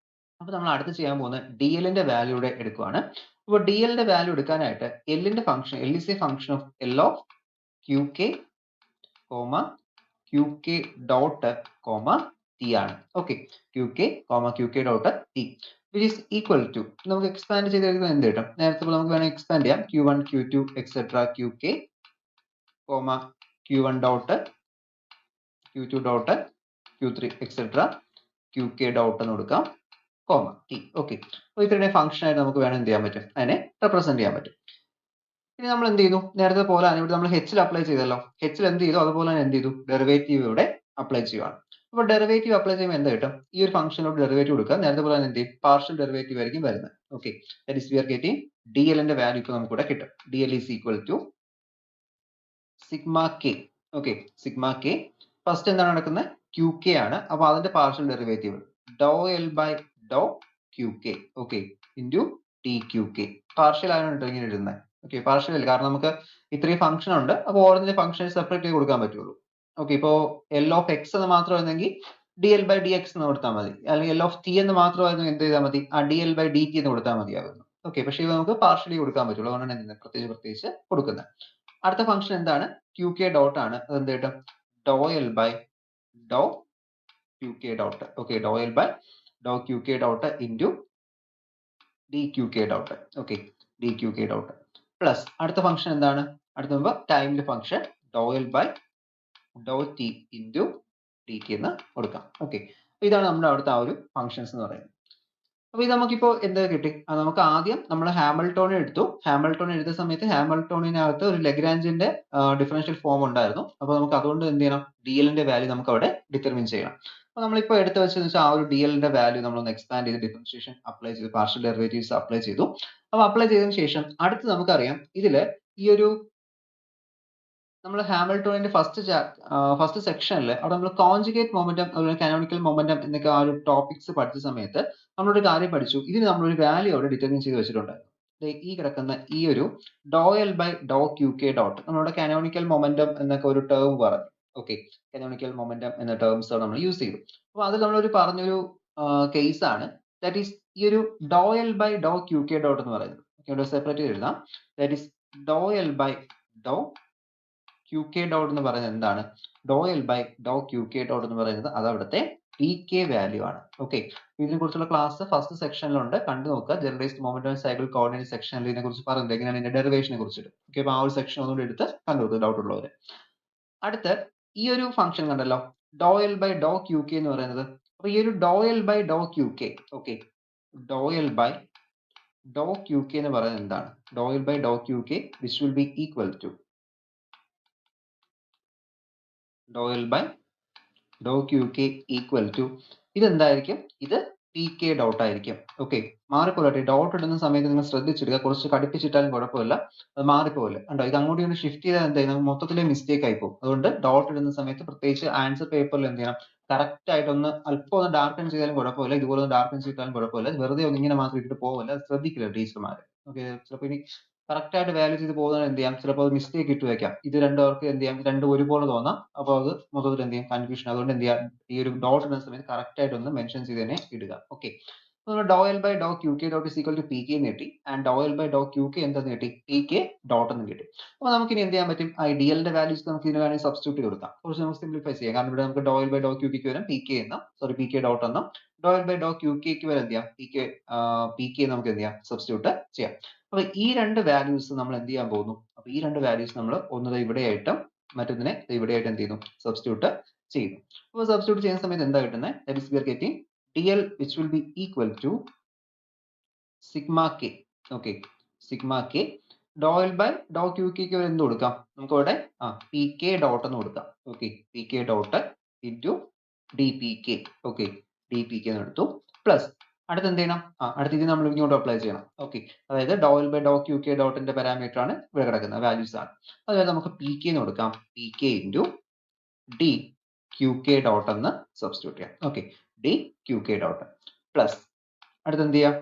അപ്പൊ നമ്മൾ അടുത്ത് ചെയ്യാൻ പോകുന്നത് ഡി എല്ലിന്റെ വാല്യൂ ഇവിടെ എടുക്കുകയാണ്. അപ്പോൾ ഡി എല്ലിന്റെ വാല്യൂ എടുക്കാനായിട്ട് എല്ലിന്റെ function, L is a function of L of Q K comma Q K dot comma T ആണ്. Okay, Q K dot T which is equal to, നമുക്ക് എക്സ്പാൻഡ് ചെയ്ത് എഴുതുമ്പോൾ എന്ത് കിട്ടും, നേരത്തെ നമുക്ക് വേണമെങ്കിൽ എക്സ്പാൻഡ് ചെയ്യാം. Q1 Q2 etcetera Q K comma Q1 dot Q2 dot Q3 etcetera Q K dot എന്ന് കൊടുക്കാം, കോമ ടി. ഓക്കെ, അപ്പോൾ ഇത്രയും ഫംഗ്ഷൻ ആയിട്ട് നമുക്ക് വേണം എന്ത് ചെയ്യാൻ പറ്റും, അതിനെ റെപ്രസെന്റ് ചെയ്യാൻ പറ്റും. ഇനി നമ്മൾ എന്ത് ചെയ്തു, നേരത്തെ പോലെ ഇവിടെ നമ്മൾ ഹെച്ചിൽ അപ്ലൈ ചെയ്തല്ലോ, ഹെച്ചിൽ എന്ത് ചെയ്തു അതുപോലെ തന്നെ എന്ത് ചെയ്തു, ഡെറിവേറ്റീവ് ഇവിടെ അപ്ലൈ ചെയ്യുകയാണ്. അപ്പോൾ ഡെറിവേറ്റീവ് അപ്ലൈ ചെയ്യുമ്പോൾ എന്ത് കിട്ടും, ഈ ഒരു ഫംഗ്ഷനോട് ഡെറിവേറ്റീവ് കൊടുക്കുക. നേരത്തെ പോലെ തന്നെ എന്ത് ചെയ്യും, പാർഷ്യൽ ഡെറിവേറ്റീവ് ആയിരിക്കും വരുന്നത്. Okay, that is we are getting D എല്ലിന്റെ വാല്യൂ ഇപ്പോൾ നമുക്ക് ഇവിടെ കിട്ടും. D L is equal to sigma K. Okay, sigma K first എന്താണ് നടക്കുന്നത്, ക്യൂ കെ ആണ്. അപ്പൊ അതിന്റെ partial derivative do L by Dr Q K. Okay, into T Q K. Partial ആണ് ഇങ്ങനെ ഇടുന്നത്. ഓക്കെ, പാർഷ്യൽ അല്ല, കാരണം നമുക്ക് ഇത്രയും ഫംഗ്ഷൻ ഉണ്ട്. അപ്പോൾ ഓരോന്നിന്റെ ഫംഗ്ഷൻ സെപ്പറേറ്റ് ചെയ്ത് കൊടുക്കാൻ പറ്റുള്ളൂ. ഓക്കെ, ഇപ്പോ എൽ ഓഫ് എക്സ് എന്ന് മാത്രമായിരുന്നെങ്കിൽ d L by D x എന്ന് കൊടുത്താൽ മതി. അല്ലെങ്കിൽ എൽ ഓഫ് ടി എന്ന് മാത്രമായിരുന്നു എന്ത് ചെയ്താൽ മതി, ആ D L by D T എന്ന് കൊടുത്താൽ മതിയാകുന്നു. ഓക്കെ, പക്ഷേ ഇത് നമുക്ക് പാർഷ്യലി കൊടുക്കാൻ പറ്റുള്ളൂ, അതുകൊണ്ടാണ് എന്ത് പ്രത്യേകിച്ച് കൊടുക്കുന്നത്. അടുത്ത ഫംഗ്ഷൻ എന്താണ്, ക്യൂ കെ ഡോട്ട് ആണ്. അത് എന്ത് കിട്ടും, doh L by Dr Q K dot. Okay, Dr L by Dr Q K dot into D Q K dot. Okay, D Q K dot plus അടുത്ത ഫംഗ്ഷൻ എന്താണ്, അടുത്ത ടൈമിന്റെ function doh L by Dr T into D T എന്ന് കൊടുക്കാം. Okay, ഇതാണ് നമ്മുടെ അവിടുത്തെ ആ ഒരു ഫംഗ്ഷൻസ് എന്ന് പറയുന്നത്. അപ്പൊ ഇത് നമുക്കിപ്പോ എന്ത് കിട്ടി, നമുക്ക് ആദ്യം നമ്മൾ ഹാമിൽട്ടോണിയൻ എടുത്തു. ഹാമിൽട്ടോണിയൻ എടുത്ത സമയത്ത് ഹാമിൽട്ടോണിയനകത്ത് ഒരു ലഗ്രാഞ്ചിന്റെ ഡിഫറൻഷ്യൽ ഫോം ഉണ്ടായിരുന്നു. അപ്പൊ നമുക്ക് അതുകൊണ്ട് എന്ത് ചെയ്യണം, ഡി എല്ലിന്റെ വാല്യൂ നമുക്ക് അവിടെ ഡിറ്റർമിൻ ചെയ്യണം. അപ്പൊ നമ്മളിപ്പോ എടുത്ത് വെച്ചെന്ന് വെച്ചാൽ ആ ഒരു ഡി എല്ലിന്റെ വാല്യൂ നമ്മളൊന്ന് എക്സ്പാൻഡ് ചെയ്ത് ഡിഫറൻഷിയേഷൻ അപ്ലൈ ചെയ്തു, പാർഷ്യൽ ഡെറിവേറ്റീവ്സ് അപ്ലൈ ചെയ്തു. അപ്പൊ അപ്ലൈ ചെയ്തതിനു ശേഷം അടുത്ത് നമുക്കറിയാം ഇതില് ഈ ഒരു നമ്മൾ ഹാമിൽട്ടോണിന്റെ ഫസ്റ്റ് സെക്ഷനിൽ അവിടെ നമ്മൾ കോൺജുഗേറ്റ് മൊമെന്റം അതുപോലെ കാനോണിക്കൽ മൊമെന്റം എന്നൊക്കെ ആ ഒരു ടോപ്പിക്സ് പഠിച്ച സമയത്ത് നമ്മളൊരു കാര്യം പഠിച്ചു. ഇതിന് നമ്മളൊരു വാല്യൂ അവിടെ ഡിറ്റർമിൻ ചെയ്ത് വെച്ചിട്ടുണ്ടായിരുന്നു. ഈ കിടക്കുന്ന ഈ ഒരു doh L by Dr Q K dot നമ്മുടെ കാനോണിക്കൽ മൊമെന്റം എന്നൊക്കെ ഒരു ടേം പറഞ്ഞു. ഓക്കെ, കാനോണിക്കൽ മൊമെന്റം എന്ന ടേംസ് നമ്മൾ യൂസ് ചെയ്തു. അപ്പൊ അത് നമ്മളൊരു പറഞ്ഞൊരു കേസ് ആണ്. ദാറ്റ് ഈസ് ഈ ഒരു doh L by Dr Q K dot എന്ന് പറയുന്നത്. ഇവിടെ സെപ്പറേറ്റ് ചെയ്ത് എഴുതാം. That is doh L by Dr Q K dot എന്ന് പറയുന്നത് എന്താണ്? Doh L by Dr Q K dot എന്ന് പറയുന്നത് അത് അവിടുത്തെ പി കെ വാല്യൂ ആണ്. ഓക്കെ, ഇതിനെ കുറിച്ചുള്ള ക്ലാസ് ഫസ്റ്റ് സെക്ഷനിലുണ്ട്, കണ്ടു നോക്കുക. Generalised moment and cycle coordinate സെക്ഷനിൽ ഇതിനെ കുറിച്ച് പറയുന്നത് എങ്ങനെയാണ് ഇതിന്റെ ഡെറിവേഷനെ കുറിച്ചിട്ട്. ഓക്കെ, അപ്പൊ ആ ഒരു സെക്ഷൻ ഒന്നുകൂടി എടുത്ത് കണ്ടു നോക്കുക ഡൗട്ട് ഉള്ളവര്. അടുത്ത് ഈ ഒരു ഫംഗ്ഷൻ കണ്ടല്ലോ, doh L by Dr Q K എന്ന് പറയുന്നത്. അപ്പൊ ഈ ഒരു doh L by Dr Q K, okay, Dr L by Dr Q K എന്ന് പറയുന്നത് എന്താണ്? Doh L by Dr Q k which will be equal to doh L by Dr Q k equal to ഇതെന്തായിരിക്കും? ഇത് p K dot ആയിരിക്കും. Okay, മാറിപ്പോലട്ടെ. Dot ഇടുന്ന സമയത്ത് നിങ്ങൾ ശ്രദ്ധിച്ചിടുക, കുറച്ച് കടുപ്പിച്ചിട്ടാലും കുഴപ്പമില്ല, അത് മാറിപ്പോകില്ല. കണ്ടോ, ഇത് അങ്ങോട്ട് ഇങ്ങനെ ഷിഫ്റ്റ് ചെയ്താൽ എന്ത് ചെയ്യും? മൊത്തത്തിലെ മിസ്റ്റേക്ക് ആയി പോകും. അതുകൊണ്ട് ഡോട്ട് ഇടുന്ന സമയത്ത് പ്രത്യേകിച്ച് ആൻസർ പേപ്പറിൽ എന്ത് ചെയ്യണം? കറക്റ്റ് ആയിട്ടൊന്ന് അല്പം ഒന്ന് ഡാർക്കൻ ചെയ്താലും കുഴപ്പമില്ല, ഇതുപോലെ ഒന്ന് ഡാർക്കൻ ചെയ്താലും കുഴപ്പമില്ല. വെറുതെ ഒന്ന് ഇങ്ങനെ മാത്രം ഇട്ടിട്ട് പോകില്ല, ശ്രദ്ധിക്കില്ല ടീച്ചർമാർ. ഓക്കെ, ചിലപ്പോൾ ഇനി കറക്റ്റ് ആയിട്ട് വാല്യൂ ചെയ്ത് പോകുന്നത് എന്ത് ചെയ്യാം? ചിലപ്പോൾ അത് മിസ്റ്റേക്ക് ഇട്ട് വെക്കാം. ഇത് രണ്ടുപേർക്ക് എന്ത് ചെയ്യാം? രണ്ടും ഒരുപോലെ തോന്നാം. അപ്പോൾ അത് മൊത്തത്തിൽ എന്ത് ചെയ്യും? കൺഫ്യൂഷൻ. അതുകൊണ്ട് എന്ത് ചെയ്യാം? ഈ ഒരു ഡോട്ട് ഇടുന്ന സമയത്ത് കറക്റ്റ് ആയിട്ട് ഒന്ന് മെൻഷൻ ചെയ്ത് തന്നെ ഇടുക. Okay, Dr L by Dr Q K dot is equal to P K എന്ന് കിട്ടി. And do L by Dr Q K എന്തെന്ന് കിട്ടി? പി കെ ഡോട്ട് എന്ന് കിട്ടി. അപ്പോൾ നമുക്ക് ഇനി എന്ത് ചെയ്യാൻ പറ്റും? ആ ഡി എല്ലിന്റെ വാല്യൂസ് നമുക്ക് ഇതിന് വേണമെങ്കിൽ സബ്സ്റ്റിറ്റ്യൂട്ട് കൊടുക്കാം. കുറച്ച് നമുക്ക് സിംപ്ലിഫൈ ചെയ്യാം. കാരണം ഇവിടെ നമുക്ക് ഡോ എൽ ബൈ ഡോ ക്യൂ കെക്ക് വരാം പി കെ എന്നും, സോറി പി കെ ഡോട്ട് എന്നും, ഡോ എൽ ബൈ ഡോ ക്യൂ കെക്ക് വരെ എന്ത് ചെയ്യാം? പി കെ നമുക്ക് എന്ത് ചെയ്യാം? സബ്സ്റ്റിറ്റ്യൂട്ട് ചെയ്യാം. അപ്പൊ ഈ രണ്ട് വാല്യൂസ് നമ്മൾ എന്ത് ചെയ്യാൻ പോകുന്നു? അപ്പൊ ഈ രണ്ട് വാല്യൂസ് നമ്മൾ ഒന്നത് ഇവിടെയായിട്ടും മറ്റൊന്നിനെ ഇവിടെയായിട്ട് എന്ത് ചെയ്യുന്നു? സബ്സ്റ്റിറ്റ്യൂട്ട് ചെയ്യുന്നു. അപ്പോൾ സബ്സ്റ്റിറ്റ്യൂട്ട് ചെയ്യുന്ന സമയത്ത് എന്താ കിട്ടുന്നത്? That is we are getting dl which will be equal to sigma k. Okay, sigma k doh L by Dr q കെക്ക് എന്ത് കൊടുക്കാം? നമുക്ക് ഇവിടെ പി കെ ഡോട്ട് എന്ന് കൊടുക്കാം. Okay, P K dot into d P K. Okay, D P K എന്ന് എടുത്തു. Plus അടുത്ത് എന്ത് ചെയ്യണം? അടുത്ത ഇത് നമ്മൾ ഇങ്ങോട്ട് അപ്ലൈ ചെയ്യണം. ഓക്കെ, അതായത് doh L by Dr Q k ഡോട്ടിന്റെ പാരാമീറ്റർ ആണ് ഇവിടെ കിടക്കുന്നത്, വാല്യൂസ് ആണ്. അതായത് നമുക്ക് പി കെ എന്ന് കൊടുക്കാം. P K into D Q K dot എന്ന് സബ്സ്റ്റിറ്റ്യൂട്ട് ചെയ്യാം. Okay, D Q K dot plus അടുത്ത് എന്ത് ചെയ്യാം?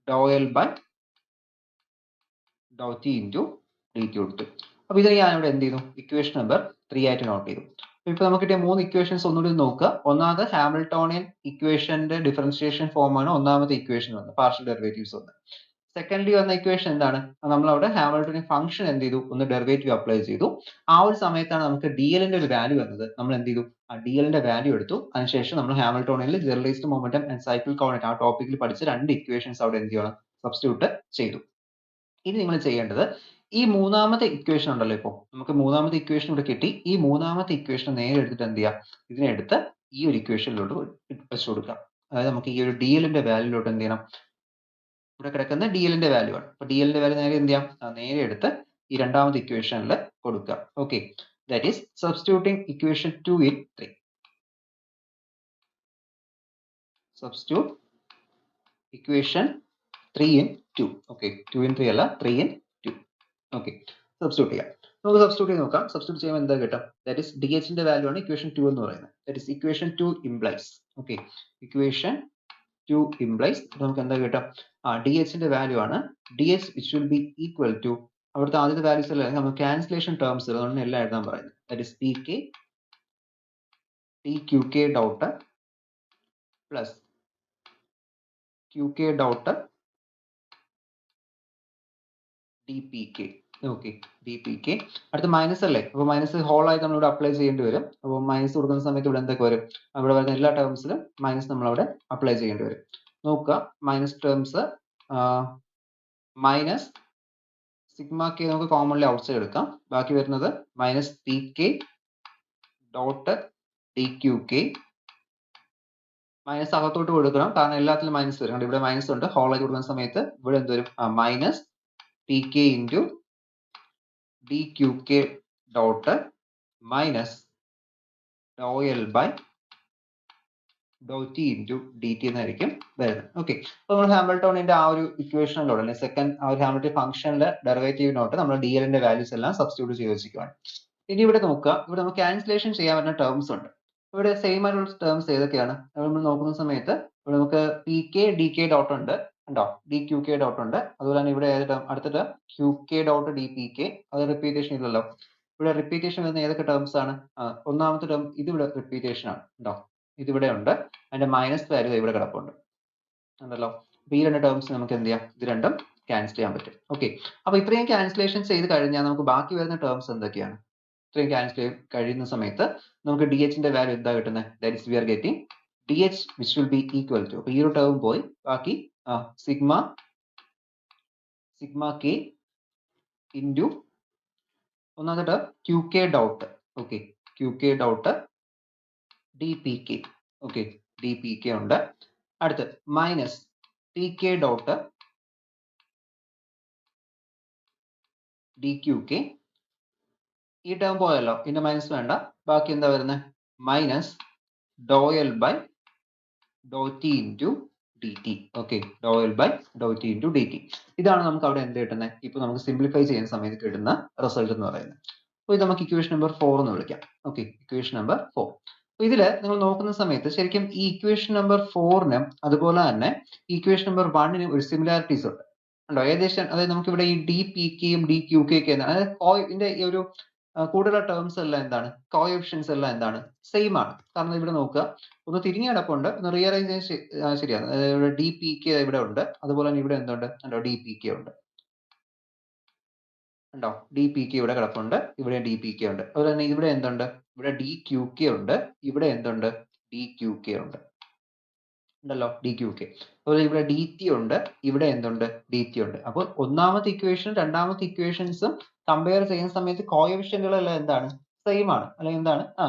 Doh L by Dr T into D t കൊടുത്തു. അപ്പൊ ഇത് ഞാൻ ഇവിടെ എന്ത് ചെയ്തു? ഇക്വേഷൻ നമ്പർ 3 ആയിട്ട് നോട്ട് ചെയ്തു. ഇപ്പൊ നമുക്ക് കിട്ടിയ 3 ഇക്വേഷൻസ് ഒന്നുകൂടി നോക്കുക. ഒന്നാമത് ഹാമിൽട്ടോണിയൻ ഇക്വേഷന്റെ ഡിഫറൻഷിയേഷൻ ഫോം ആണ് ഒന്നാമത്തെ ഇക്വേഷൻ വന്നത്, പാർഷ്യൽ ഡെറിവേറ്റീവ്സ് വന്നത്. സെക്കൻഡ്ലി വന്ന ഇക്വേഷൻ എന്താണ്? നമ്മൾ അവിടെ ഹാമിൽട്ടോണിയൻ ഫംഗ്ഷൻ എന്ത് ചെയ്തു? ഒന്ന് ഡെറിവേറ്റീവ് അപ്ലൈ ചെയ്തു. ആ ഒരു സമയത്താണ് നമുക്ക് ഡി എല്ലിന്റെ ഒരു വാല്യൂ വന്നത്. നമ്മൾ എന്ത് ചെയ്തു? ആ ഡി എല്ലിന്റെ വാല്യൂ എടുത്തു. അതിനുശേഷം നമ്മൾ ഹാമിൽട്ടോണിയനിൽ generalised momentum and cycle coordinate ആ ടോപ്പിക്കിൽ പഠിച്ച രണ്ട് ഇക്വേഷൻസ് അവിടെ എന്ത് ചെയ്യണം? സബ്സ്റ്റിറ്റ്യൂട്ട് ചെയ്തു. ഇനി നിങ്ങൾ ചെയ്യേണ്ടത് ഈ മൂന്നാമത്തെ ഇക്വേഷൻ ഉണ്ടല്ലോ, ഇപ്പോൾ നമുക്ക് മൂന്നാമത്തെ ഇക്വേഷൻ ഇവിടെ കിട്ടി. ഈ മൂന്നാമത്തെ ഇക്വേഷൻ നേരെ എടുത്തിട്ട് എന്ത് ചെയ്യാം? ഇതിനെ എടുത്ത് ഈ ഒരു ഇക്വേഷനിലോട്ട് വെച്ച് കൊടുക്കാം. അതായത് നമുക്ക് ഈ ഒരു ഡി എല്ലിന്റെ വാല്യൂലോട്ട് എന്ത് ചെയ്യണം? ഇവിടെ കിടക്കുന്ന ഡി എല്ലിന്റെ വാല്യൂ ആണ്. അപ്പൊ ഡി എല്ലിന്റെ വാല്യൂ നേരെ എന്ത് ചെയ്യാം? നേരെ എടുത്ത് ഈ രണ്ടാമത്തെ ഇക്വേഷനിൽ കൊടുക്കുക. Okay, that is substituting equation 2 in 3. Substitute equation 3 in 2. Okay, 2 in 3 അല്ല, 3 in 2. ഓക്കെ, സബ്സ്റ്റിറ്റ്യൂട്ട് ചെയ്യാം. നമുക്ക് സബ്സ്റ്റിറ്റ്യൂട്ട് ചെയ്ത് നോക്കാം. സബ്സ്റ്റിറ്റ്യൂട്ട് ചെയ്യുമ്പോൾ എന്താ കിട്ടും? ദാറ്റ് ഈസ് ഡി എച്ചിന്റെ വാല്യൂ ആണ് ഇക്വേഷൻ 2 എന്ന് പറയുന്നത്. That is equation 2 implies. Okay, equation 2 implies നമുക്ക് എന്താ കിട്ടും? ഡി എച്ചിന്റെ വാല്യൂ ആണ് D H which will be equal to അവിടുത്തെ ആദ്യത്തെ വാല്യൂസ് അല്ല, നമുക്ക് ക്യാൻസലേഷൻ ടേംസ് അതുകൊണ്ട് എല്ലാം എഴുതാൻ പറയുന്നത്. That is P K T Q K dot plus Q K dot D P K. Okay, D P K അടുത്ത മൈനസ് അല്ലേ, അപ്പോൾ മൈനസ് ഹോൾ ആയിട്ട് നമ്മൾ ഇവിടെ അപ്ലൈ ചെയ്യേണ്ടി വരും. അപ്പോൾ മൈനസ് കൊടുക്കുന്ന സമയത്ത് ഇവിടെ എന്തൊക്കെ വരും? അവിടെ വരുന്ന എല്ലാ ടേംസിലും മൈനസ് നമ്മൾ അവിടെ അപ്ലൈ ചെയ്യേണ്ടി വരും. നോക്കുക, minus terms minus sigma K നമുക്ക് കോമൺലി ഔട്ട് സൈഡ് എടുക്കാം. ബാക്കി വരുന്നത് minus P K dot D Q K. Minus അകത്തോട്ട് കൊടുക്കണം, കാരണം എല്ലാത്തിലും മൈനസ് വരും. ഇവിടെ മൈനസ് ഉണ്ട്, ഹോൾ ആയിട്ട് കൊടുക്കുന്ന സമയത്ത് ഇവിടെ എന്ത് വരും? Minus P K into D Q K dot minus Dr L by Dr T into D T എന്നായിരിക്കും വരുന്നത്. ഓക്കെ, അപ്പോൾ നമ്മൾ ഹാമിൽട്ടോണിന്റെ ആ ഒരു ഇക്വേഷനിലൂടെ അല്ലെങ്കിൽ സെക്കൻഡ് ആ ഒരു ഹാമിൽട്ടൺ ഫംഗ്ഷനിലെ ഡെറിവേറ്റീവിനോട്ട് നമ്മൾ ഡി എല്ലിന്റെ വാല്യൂസ് എല്ലാം സബ്സ്റ്റിറ്റ്യൂട്ട് ചെയ്ത് വെച്ചിരിക്കുകയാണ്. ഇനി ഇവിടെ നോക്കുക, ഇവിടെ നമുക്ക് ക്യാൻസലേഷൻ ചെയ്യാൻ പറ്റുന്ന ടേംസ് ഉണ്ട്. ഇവിടെ സെയിം ആയിട്ടുള്ള ടേംസ് ഏതൊക്കെയാണ് നമ്മൾ നോക്കുന്ന സമയത്ത് ഇവിടെ നമുക്ക് P K D K dot ഉണ്ട്, ഉണ്ടോ, ഡി ക്യു കെ ഡോട്ട് ഉണ്ട്. അതുപോലെ തന്നെ ഇവിടെ ഏത് ടേം അടുത്ത term Q K dot D P K, അത് റിപ്പീറ്റേഷൻ ഇല്ലല്ലോ. ഇവിടെ റിപ്പീറ്റേഷൻ വരുന്ന ഏതൊക്കെ ടേംസ് ആണ്? ഒന്നാമത്തെ ടേം ഇത് ഇവിടെ റിപ്പീറ്റേഷൻ ആണ്, ഉണ്ടോ, ഇതിവിടെ ഉണ്ട്. അതിന്റെ മൈനസ് വാല്യൂ ഇവിടെ കിടപ്പുണ്ട്, ഉണ്ടല്ലോ. അപ്പൊ ഈ രണ്ട് ടേംസ് നമുക്ക് എന്ത് ചെയ്യാം? ഇത് രണ്ടും ക്യാൻസൽ ചെയ്യാൻ പറ്റും. ഓക്കെ, അപ്പൊ ഇത്രയും ക്യാൻസലേഷൻ ചെയ്ത് കഴിഞ്ഞാൽ നമുക്ക് ബാക്കി വരുന്ന ടേംസ് എന്തൊക്കെയാണ്? ഇത്രയും ക്യാൻസൽ ചെയ്ത് കഴിയുന്ന സമയത്ത് നമുക്ക് ഡി എച്ചിന്റെ വാല്യൂ എന്താ കിട്ടുന്നത്? That is we are getting D H which will be equal to, അപ്പൊ ഈ ഒരു ടേം പോയി ബാക്കി സിഗ്മ കെ ഇൻറ്റു ഒന്നാമത്തെ term Q K dot, okay, Q K dot D P K, okay, D P K ഉണ്ട്. അടുത്ത് minus P K dot D Q K, ഈ term പോയല്ലോ, ഇതിന്റെ മൈനസ് വേണ്ട, ബാക്കി എന്താ വരുന്നത്? Minus Dr L by Dr T into D T, okay, Dr L by Dr T into D T. ഇതാണ് നമുക്ക് അവിടെ എന്ത് കിട്ടുന്നത്? ഇപ്പൊ നമുക്ക് സിംപ്ലിഫൈ ചെയ്യുന്ന സമയത്ത് കിട്ടുന്ന റിസൾട്ട് എന്ന് പറയുന്നത്. അപ്പോൾ ഇത് നമുക്ക് ഇക്വേഷൻ നമ്പർ 4 എന്ന് വിളിക്കാം. Okay, equation number 4. അപ്പൊ ഇതില് നിങ്ങൾ നോക്കുന്ന സമയത്ത് ശരിക്കും ഈ ഇക്വേഷൻ നമ്പർ 4നും അതുപോലെ തന്നെ ഇക്വേഷൻ നമ്പർ 1നും ഒരു സിമിലാരിറ്റീസ് ഉണ്ട്, ഉണ്ടോ? ഏകദേശം, അതായത് നമുക്ക് ഇവിടെ ഈ ഡി പി കെയും ഡി ക്യു കെ ഒക്കെ, അതായത് ഇതിന്റെ ഈ ഒരു കൂടുതൽ ടേംസ് എല്ലാം എന്താണ്? കോഎഫിഷ്യൻസ് എല്ലാം എന്താണ്? സെയിം ആണ്. കാരണം ഇവിടെ നോക്കുക, ഒന്ന് തിരിഞ്ഞു കിടപ്പുണ്ട്, ഒന്ന് റീഅറേഞ്ച് ശരിയാണ്. ഇവിടെ ഡി പി കെ ഇവിടെ ഉണ്ട്, അതുപോലെ തന്നെ ഇവിടെ എന്തുണ്ട്? ഉണ്ടോ, ഡി പി കെ ഉണ്ട്, ഉണ്ടോ, ഡി പി കെ ഇവിടെ കിടപ്പുണ്ട്, ഇവിടെ ഡി പി കെ ഉണ്ട്. അതുപോലെ തന്നെ ഇവിടെ എന്തുണ്ട്? ഇവിടെ ഡി ക്യു കെ ഉണ്ട്, ഇവിടെ എന്തുണ്ട്? ഡി ക്യു കെ ഉണ്ട്, ഉണ്ടല്ലോ, ഡി ക്യു കെ. അതുപോലെ ഇവിടെ ഡി ടി ഉണ്ട്, ഇവിടെ എന്തുണ്ട്? ഡി ടി ഉണ്ട്. അപ്പോൾ ഒന്നാമത്തെ ഇക്വേഷൻ രണ്ടാമത്തെ ഇക്വേഷൻസും കമ്പയർ ചെയ്യുന്ന സമയത്ത് കോഎഫിഷ്യന്റുകളെല്ലാം എന്താണ്? സെയിം ആണ്, അല്ലെങ്കിൽ എന്താണ്?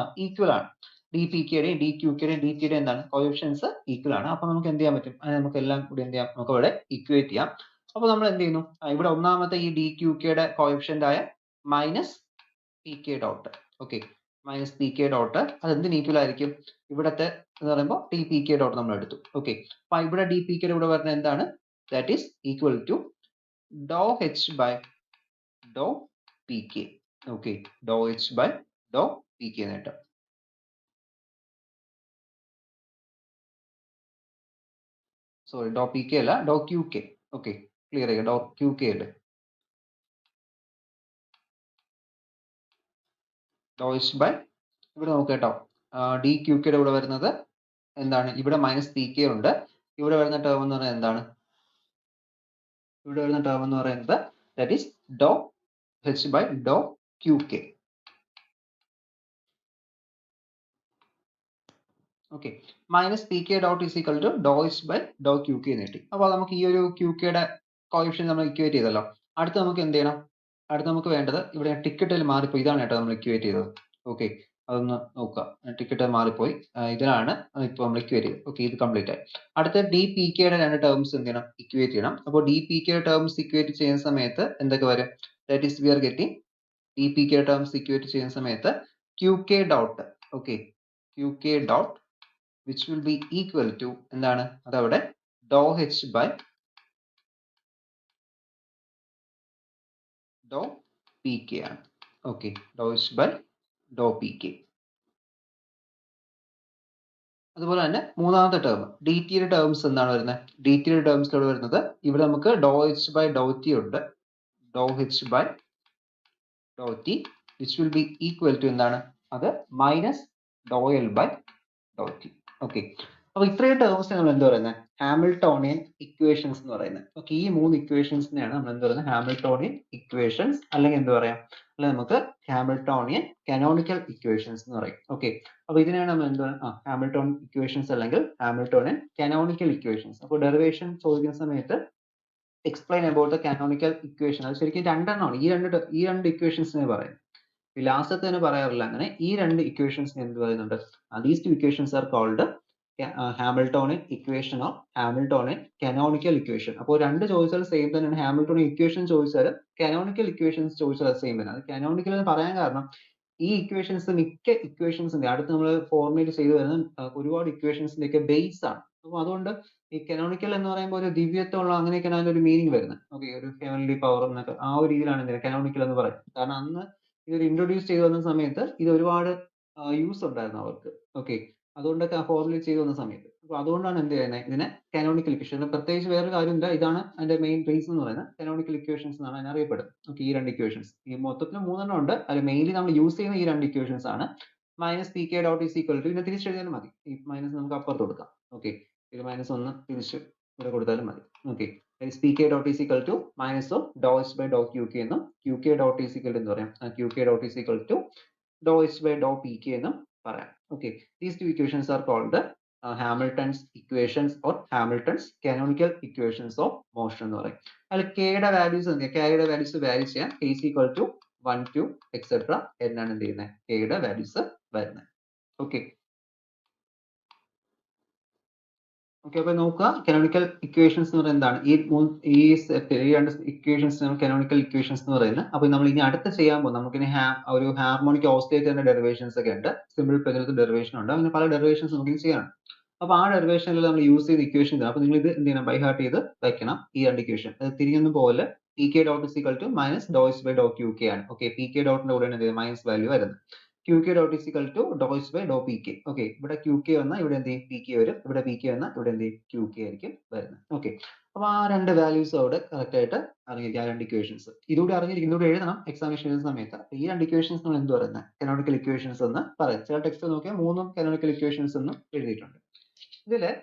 ഈക്വൽ ആണ്. ഡി പി കെയുടെയും ഡി ക്യു കെയുടെയും ഡി ടിയുടെയും എന്താണ്? കോഎഫിഷ്യൻസ് ഈക്വൽ ആണ്. അപ്പൊ നമുക്ക് എന്ത് ചെയ്യാൻ പറ്റും? അത് നമുക്ക് എല്ലാം കൂടി എന്ത് ചെയ്യാം? നമുക്ക് ഇവിടെ ഇക്വേറ്റ് ചെയ്യാം. അപ്പൊ നമ്മൾ എന്ത് ചെയ്യുന്നു? ഇവിടെ ഒന്നാമത്തെ ഈ ഡി ക്യു കെയുടെ കോഎഫിഷ്യന്റ് ആയ minus P K dot, okay, minus P K dot, അത് എന്തിന് ഈക്വൽ ആയിരിക്കും? ഇവിടത്തെ എന്ന് പറയുമ്പോൾ ടി പി കെ ഡോട്ട് നമ്മൾ എടുത്തു, ഓക്കെ. അപ്പൊ ഇവിടെ ഡി പി കെ ഇവിടെ വരുന്നത് എന്താണ്? That is equal to Dr H by Dr P K, okay, Dr H by Dr P K എന്ന് കിട്ടും. സോറി, ഡോ പി കെ അല്ല, do Q K, okay, clear ചെയ്യുക, ഡോ ക്യു കെ അല്ലേ, ഡോ H by, ഇവിടെ നോക്കുക കേട്ടോ, D Q കെയുടെ ഇവിടെ വരുന്നത് എന്താണ്? ഇവിടെ മൈനസ് പി കെ ഉണ്ട്, ഇവിടെ വരുന്ന ടേം എന്ന് പറയുന്നത് എന്താണ്? ഇവിടെ വരുന്ന ടേം എന്ന് പറയുന്നത് that is Dr H by do Q K, okay. Minus P K dot is equal to Dr H by do Q K എന്ന് കിട്ടി. അപ്പോൾ നമുക്ക് ഈ ഒരു ക്യു കെയുടെ കോഎഫിഷ്യന്റ് നമ്മൾ ഇക്വേറ്റ് ചെയ്തല്ലോ. അടുത്ത് നമുക്ക് എന്ത് ചെയ്യണം? അടുത്ത് നമുക്ക് വേണ്ടത്, ഇവിടെ ടിക്കറ്റിൽ മാറിപ്പോയി, ഇതാണ് കേട്ടോ നമ്മൾ ഇക്വേറ്റ് ചെയ്തത്, ഓക്കെ, അതൊന്ന് നോക്കുക. ടിക്കറ്റ് മാറിപ്പോയി, ഇതിലാണ് ഇപ്പോൾ നമ്മൾ ഇക്വേറ്റ് ചെയ്തത്, ഓക്കെ, ഇത് കംപ്ലീറ്റ് ആയി. അടുത്ത ഡി പി കെയുടെ രണ്ട് ടേംസ് എന്ത് ചെയ്യണം? ഇക്വേറ്റ് ചെയ്യണം. അപ്പോൾ d P k terms equate ചെയ്യുന്ന സമയത്ത് എന്തൊക്കെ വരും? That is we are getting d P k terms equate ചെയ്യുന്ന സമയത്ത് q K dot, okay, Q K dot which will be equal to എന്താണ്? അതവിടെ doh H by Dr P k ആണ്, doh, Dr H by Dr P കെ. അതുപോലെ തന്നെ മൂന്നാമത്തെ term D ടിയുടെ ടേംസ് എന്താണ് വരുന്നത്? ഡി ടിയുടെ ടേംസ് ഇവിടെ വരുന്നത്, ഇവിടെ നമുക്ക് doh H by Dr t ഉണ്ട്, doh H by Dr t which will be equal to എന്താണ്? അത് minus Dr L by Dr t, okay. അപ്പൊ ഇത്രയും ടേംസ് നമ്മൾ എന്താ പറയുന്നത്? ഹാമിൽട്ടോണിയൻ ഇക്വേഷൻസ് എന്ന് പറയുന്നത്. ഓക്കെ, ഈ മൂന്ന് ഇക്വേഷൻസിനെയാണ് നമ്മൾ എന്താ പറയുന്നത്? ഹാമിൽട്ടോണിയൻ ഇക്വേഷൻസ്, അല്ലെങ്കിൽ എന്താ പറയാം? അല്ലെങ്കിൽ നമുക്ക് ഹാമിൽട്ടോണിയൻ കാനോണിക്കൽ ഇക്വേഷൻസ് എന്ന് പറയും, ഓക്കെ. അപ്പൊ ഇതിനെയാണ് നമ്മൾ എന്താ ഹാമിൽട്ടോൺ ഇക്വേഷൻസ് അല്ലെങ്കിൽ ഹാമിൽട്ടോണിയൻ കാനോണിക്കൽ ഇക്വേഷൻസ്. അപ്പോൾ ഡെറിവേഷൻ ചോദിക്കുന്ന സമയത്ത് explain about the canonical equation, അത് ശരിക്കും രണ്ടെണ്ണമാണ്. ഈ രണ്ട് ഇക്വേഷൻസിനെ പറയും. ലാസ്റ്റത്തെ തന്നെ പറയാറില്ല അങ്ങനെ. ഈ രണ്ട് ഇക്വേഷൻസിനെ എന്ത് പറയുന്നുണ്ട്? These two equations are called Hamiltonian equation or Hamiltonian canonical equation. അപ്പോൾ രണ്ട് ചോദിച്ചാൽ സെയിം തന്നെയാണ്. ഹാമിൽട്ടോണിയൻ ഇക്വേഷൻ ചോദിച്ചാൽ കാനോണിക്കൽ ഇക്വേഷൻസ് ചോദിച്ചാൽ അത് സെയിം തന്നെ. അത് കാനോണിക്കൽ എന്ന് പറയാൻ കാരണം ഈ ഇക്വേഷൻസ് മിക്ക ഇക്വേഷൻസിന്റെ അടുത്ത് നമ്മൾ ഫോർമുലേറ്റ് ചെയ്തു വരുന്ന ഒരുപാട് ഇക്വേഷൻസിന്റെ ഒക്കെ ബേസ് ആണ്. അപ്പോൾ അതുകൊണ്ട് ഈ കാനോണിക്കൽ എന്ന് പറയുമ്പോൾ ഒരു ദിവ്യത്വമുള്ള അങ്ങനെയൊക്കെയാണ് അതിന്റെ ഒരു മീനിങ് വരുന്നത്. ഓക്കെ, ഒരു ഹെവൻലി പവർ എന്നൊക്കെ ആ ഒരു രീതിയിലാണ് കാനോണിക്കൽ എന്ന് പറയുന്നത്. കാരണം അന്ന് ഇവർ ഇൻട്രൊഡ്യൂസ് ചെയ്തു വന്ന സമയത്ത് ഇത് ഒരുപാട് യൂസ് ഉണ്ടായിരുന്നു അവർക്ക്. ഓക്കെ, അതുകൊണ്ടൊക്കെ ആ ഫോർമുല ചെയ്തു വന്ന സമയത്ത്. അപ്പൊ അതുകൊണ്ടാണ് എന്ത് ചെയ്യുന്നത്, ഇതിനെ കാനോണിക്കൽ ഇക്വേഷൻ. പ്രത്യേകിച്ച് വേറൊരു കാര്യമില്ല, ഇതാണ് അതിന്റെ മെയിൻ റീസൺ എന്ന് പറയുന്നത്. കാനോണിക്കൽ ഇക്വേഷൻസ് എന്നാണ് അതിനെ അറിയപ്പെടുന്നത്. ഓക്കെ, ഈ രണ്ട് ഇക്വേഷൻസ്, ഈ മൊത്തത്തിൽ 3 ഉണ്ട്. അതിൽ മെയിൻലി നമ്മൾ യൂസ് ചെയ്യുന്ന ഈ രണ്ട് ഇക്വേഷൻസ് ആണ്. Minus P K dot is equal to, ഇതിനെ തിരിച്ചെഴുതിയാലും മതി. ഈ മൈനസ് നമുക്ക് അപ്പുറത്ത് കൊടുക്കാം. ഓക്കെ, ഇത് -1 തിരിച്ച് ഇവിടെ കൊടുത്താലും മതി. Okay, P K dot is equal to minus of doh H by Dr Q k എന്നും q K dot is equal എന്ന് പറയാം. Q K dot is equal to Dr H by Dr P k എന്നും പറയാം. Okay, these two equations are called Hamilton's equations or Hamilton's canonical equations of motion എന്ന് പറയും. അതിൽ കെയുടെ values എന്ത് ചെയ്യാം, കെയുടെ വാല്യൂസ് വാരി ചെയ്യാം. K is equal to 1 2 etcetera എന്നാണ് എന്ത് ചെയ്യുന്നത്, കെയുടെ വാല്യൂസ് വരുന്നത്. ഓക്കെ ഓക്കെ, അപ്പൊ നോക്കുക, കാനോണിക്കൽ ഇക്വേഷൻസ് എന്ന് പറയുന്നത് എന്താണ്, ഈ രണ്ട് ഇക്വേഷൻസ് കാനോണിക്കൽ ഇക്വേഷൻസ് എന്ന് പറയുന്നത്. അപ്പൊ നമ്മൾ ഇനി അടുത്ത ചെയ്യാൻ പോകും, നമുക്കിനി ഒരു ഹാർമോണിക് ഓസിലേറ്ററിന്റെ ഡെറിവേഷൻസ് ഒക്കെ ഉണ്ട്, സിമ്പിൾ പെഗലത്തെ ഡെറിവേഷൻ ഉണ്ട്, അങ്ങനെ പല ഡെറിവേഷൻസ് നമുക്ക് ചെയ്യാനുണ്ട്. അപ്പൊ ആ ഡെറിവേഷനിൽ നമ്മൾ യൂസ് ചെയ്ത ഇക്വേഷൻ ഇതാണ്. അപ്പൊ നിങ്ങൾ ഇത് എന്ത് ചെയ്യണം, ബൈ ഹാർട്ട് ചെയ്ത് വെക്കണം ഈ രണ്ട് ഇക്വേഷൻ. അത് തിരിഞ്ഞൊന്നും പോലെ P K dot is equal to minus Dr H by Dr Q K ആണ്. ഓക്കെ, പി കെ ഡോട്ടിന്റെ കൂടെയാണ് എന്ത് മൈനസ് വാല്യൂ വരുന്നത്. Q K dot is equal to Dr H by Dr P K. Okay, ഇവിടെ Q K വന്നാൽ ഇവിടെ എന്ത് ചെയ്യും, പി കെ വരും. ഇവിടെ പി കെ വന്നാൽ ഇവിടെ എന്ത് ചെയ്യും, ക്യൂ കെ ആയിരിക്കും വരുന്നത്. ഓക്കെ, അപ്പൊ ആ രണ്ട് വാല്യൂസ് അവിടെ കറക്റ്റ് ആയിട്ട് അറിഞ്ഞിരിക്കും, ആ രണ്ട് ഇക്വേഷൻസ് ഇതുകൂടി അറിഞ്ഞിരിക്കും, ഇതുകൂടി എഴുതണം എക്സാമിനേഷൻ എഴുതുന്ന സമയത്ത്. ഈ രണ്ട് ഇക്വേഷൻസ് നമ്മൾ എന്ത് പറയുന്നത്, കാനോണിക്കൽ ഇക്വേഷൻസ് എന്ന് പറയും. ചില ടെക്സ്റ്റ് നോക്കിയാൽ 3 കാനോണിക്കൽ ഇക്വേഷൻസ് എന്ന് എഴുതിയിട്ടുണ്ട്. ഇതില്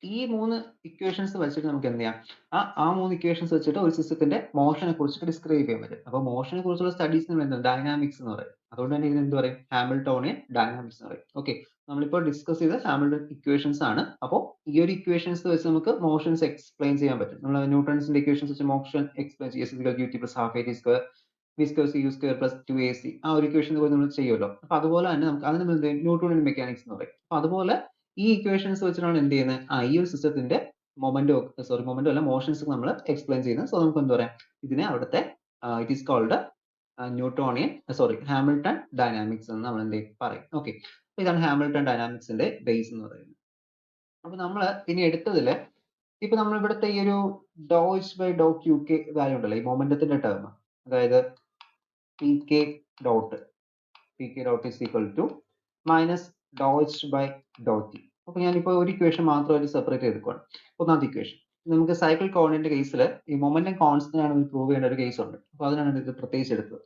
ഈ 3 ഇക്വേഷൻസ് വെച്ചിട്ട് നമുക്ക് എന്ത് ചെയ്യാം, ആ 3 ഇക്വേഷൻസ് വെച്ചിട്ട് ഒരു സിസ്റ്റത്തിന്റെ മോഷനെ കുറിച്ചിട്ട് ഡിസ്ക്രൈബ് ചെയ്യാൻ പറ്റും. അപ്പൊ മോഷനെ കുറിച്ചുള്ള സ്റ്റഡീസിന് എന്താണ് ഡൈനാമിക്സ് എന്ന് പറയും. അതുകൊണ്ട് തന്നെ ഇതിന് എന്ത് പറയും, ഹാമിൽട്ടോണിയൻ ഡൈനാമിക്സ് എന്ന് പറയും. ഓക്കെ, നമ്മളിപ്പോൾ ഡിസ്കസ് ചെയ്ത ഹാമിൽട്ടൺ ഇക്വേഷൻസ് ആണ്. അപ്പോൾ ഈ ഒരു ഇക്വേഷൻസ് വെച്ച് നമുക്ക് മോഷൻസ് എക്സ്പ്ലെയിൻ ചെയ്യാൻ പറ്റും. നമ്മൾ ന്യൂട്ടൺസിന്റെ ഇക്വേഷൻസ് വെച്ച് മോഷൻ എക്സ്പ്ലെയിൻ ചെയ്യും, q plus half a t square v square c u square plus 2ac, ആ ഒരു ഇക്വേഷൻ നമ്മൾ ചെയ്യുമല്ലോ. അപ്പൊ അതുപോലെ തന്നെ നമുക്ക് അതിന് എന്ത് ന്യൂട്ടോണിയൻ മെക്കാനിക്സ് എന്ന് പറയും. അപ്പൊ അതുപോലെ ഈ ഇക്വേഷൻസ് വെച്ചിട്ടാണ് എന്ത് ചെയ്യുന്നത്, ഈ ഒരു സിസ്റ്റത്തിന്റെ മൊമെന്റോ അല്ല മോഷൻസ് നമ്മൾ എക്സ്പ്ലെയിൻ ചെയ്യുന്നത്. സോ നമുക്ക് എന്താ പറയാം, ഇതിനെ അവിടുത്തെ it is called Hamilton dynamics എന്ന് നമ്മൾ എന്ത് പറയും. ഓക്കെ, ഇതാണ് ഹാമിൽട്ടൺ ഡൈനാമിക്സിന്റെ ബേസ് എന്ന് പറയുന്നത്. അപ്പൊ നമ്മൾ ഇനി എടുത്തതില് ഇപ്പൊ നമ്മൾ ഇവിടുത്തെ ഈ ഒരു doh H by Dr Q k value ഉണ്ടല്ലോ, ഈ മൊമെന്റത്തിന്റെ ടേം, അതായത് p K dot is equal to minus Dr H by Dr t. അപ്പൊ ഞാനിപ്പോ ഒരു ഇക്വേഷൻ മാത്രമായിട്ട് സെപ്പറേറ്റ് ചെയ്തിരിക്കുകയാണ്. ഒന്നാമത്തെ ഇക്വേഷൻ നമുക്ക് സൈക്കിൾ കോർഡിനേറ്റ് കേസിൽ ഈ മൊമെന്റം കോൺസ്റ്റന്റ് ആണ് പ്രൂവ് ചെയ്യേണ്ട ഒരു കേസ് ഉണ്ട്. അപ്പൊ അതിനാണ് ഇത് പ്രത്യേകിച്ച് എടുത്തത്.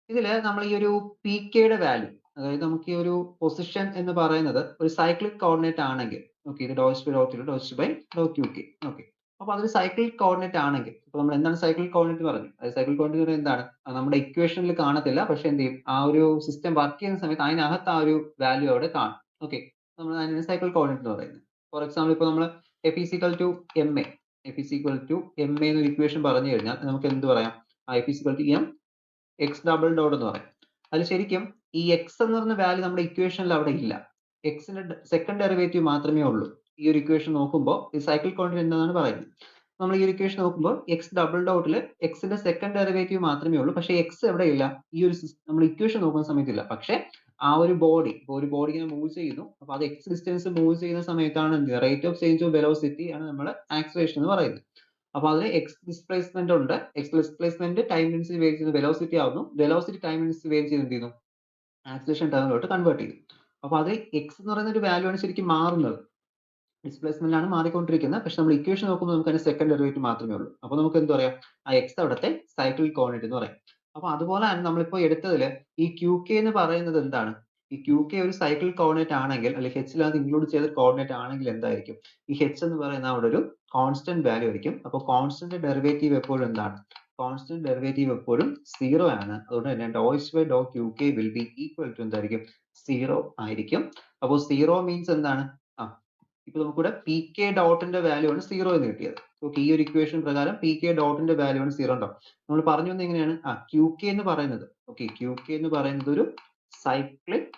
ഇതില് നമ്മൾ ഈ ഒരു പി കെയുടെ വാല്യൂ, അതായത് നമുക്ക് ഈ ഒരു പൊസിഷൻ എന്ന് പറയുന്നത് ഒരു സൈക്ലിക് കോർഡിനേറ്റ് ആണെങ്കിൽ, ഓക്കെ, ഇത് doh H by Dr t doh H by Dr Q K. Okay, അപ്പൊ അതൊരു സൈക്ലിക് കോർഡിനേറ്റ് ആണെങ്കിൽ, ഇപ്പൊ നമ്മൾ എന്താണ് സൈക്ലിക് കോർഡിനേറ്റ് പറഞ്ഞു, അത് സൈക്ലിക് കോർഡിനേറ്റ് എന്താണ്, നമ്മുടെ ഇക്വേഷനിൽ കാണത്തില്ല, പക്ഷെ എന്ത് ചെയ്യും, ആ ഒരു സിസ്റ്റം വർക്ക് ചെയ്യുന്ന സമയത്ത് അതിനകത്ത് ആ ഒരു വാല്യൂ അവിടെ കാണും. ഓക്കെ, നമ്മൾ അതിന് സൈക്ലിക് കോർഡിനേറ്റ് എന്ന് പറയുന്നത്. ഫോർ എക്സാമ്പിൾ ഇപ്പൊ നമ്മൾ F is equal to M A എന്നൊരു ഇക്വേഷൻ പറഞ്ഞു കഴിഞ്ഞാൽ നമുക്ക് എന്ത് പറയാം, F is equal to M X double dot എന്ന് പറയും. അതിൽ ശരിക്കും ഈ എക്സ് എന്ന് പറഞ്ഞ വാല്യൂ നമ്മുടെ ഇക്വേഷനിൽ അവിടെ ഇല്ല. എക്സിന്റെ സെക്കൻഡ് ഡെറിവേറ്റീവ് മാത്രമേ ഉള്ളൂ. ഈ ഒരു ഇക്വേഷൻ നോക്കുമ്പോൾ ഈ സൈക്കിൾ കോർഡിനേറ്റ് എന്താണെന്ന് പറയുന്നത്. നമ്മൾ ഈ ഒരു ഇക്വേഷൻ നോക്കുമ്പോൾ എക്സ് ഡബിൾ ഡോട്ടിൽ എക്സിന്റെ സെക്കൻഡ് ഡെറിവേറ്റീവ് മാത്രമേ ഉള്ളൂ. പക്ഷേ എക്സ് എവിടെ ഇല്ല, ഈ ഒരു നമ്മൾ ഇക്വേഷൻ നോക്കുന്ന സമയത്തില്ല. പക്ഷേ ആ ഒരു ബോഡി ഇങ്ങനെ മൂവ് ചെയ്യുന്നു. അപ്പൊ അത് എക്സ് ഡിസ്റ്റൻസ് മൂവ് ചെയ്യുന്ന സമയത്താണ് rate of change of velocity ആണ് നമ്മൾ ആക്സിലറേഷൻ എന്ന് പറയുന്നത്. അപ്പൊ അതിൽ എക്സ് ഡിസ്പ്ലേസ്മെന്റ് ഉണ്ട്. X displacement time density vary ചെയ്യുന്ന വെലോസിറ്റി ആവുന്നു. വെലോസിറ്റി ടൈം ഡെൻസിറ്റി വേരി ചെയ്ത് എന്ത് ചെയ്യുന്നു, ആക്സിലറേഷൻ ടേമിലോട്ട് കൺവേർട്ട് ചെയ്തു. അപ്പൊ അത് എക്സ് എന്ന് പറയുന്ന ഒരു വാല്യൂ ആണ് ശരിക്കും മാറുന്നത്. ഡിസ്പ്ലേസ്മെന്റ് ആണ് മാറിക്കൊണ്ടിരിക്കുന്നത്. പക്ഷെ നമ്മൾ ഇക്വേഷൻ നോക്കുമ്പോൾ നമുക്ക് അതിന്റെ സെക്കൻഡ് ഡെറിവേറ്റീവ് മാത്രമേ ഉള്ളൂ. അപ്പൊ നമുക്ക് എന്ത് പറയാം, ആ എക്സ് അവിടുത്തെ സൈക്ലിക് കോർഡിനേറ്റ് എന്ന് പറയും. അപ്പൊ അതുപോലെ തന്നെ നമ്മളിപ്പോ എടുത്തതിൽ ഈ ക്യൂ കെ എന്ന് പറയുന്നത് എന്താണ്, ഈ ക്യൂ കെ ഒരു സൈക്ലിക് കോർഡിനേറ്റ് ആണെങ്കിൽ, അല്ലെങ്കിൽ എച്ചിൽ അത് ഇൻക്ലൂഡ് ചെയ്ത കോർഡിനേറ്റ് ആണെങ്കിൽ എന്തായിരിക്കും, ഈ എച്ച് എന്ന് പറയുന്ന അവിടെ ഒരു കോൺസ്റ്റന്റ് വാല്യൂ ആയിരിക്കും. അപ്പൊ കോൺസ്റ്റന്റ് ഡെറിവേറ്റീവ് എപ്പോഴും എന്താണ്, കോൺസ്റ്റന്റ് ഡെറിവേറ്റീവ് എപ്പോഴും 0 ആണ്. അതുകൊണ്ട് തന്നെ doh H by Dr Q k will be equal to എന്തായിരിക്കും, 0 ആയിരിക്കും. അപ്പോൾ 0 മീൻസ് എന്താണ്, ഇപ്പൊ നമുക്കിവിടെ പി കെ ഡോട്ടിന്റെ വാല്യൂ ആണ് 0 എന്ന് കിട്ടിയത്. ഓക്കെ, ഈ ഒരു ഇക്വേഷൻ പ്രകാരം പി കെ ഡോട്ടിന്റെ വാല്യൂ ആണ് 0 ഉണ്ടാവും. നമ്മൾ പറഞ്ഞു വന്നത് എങ്ങനെയാണ്, ക്യൂ കെ എന്ന് പറയുന്നത്, ഓക്കെ, ക്യൂ കെ എന്ന് പറയുന്നത് ഒരു സൈക്ലിക്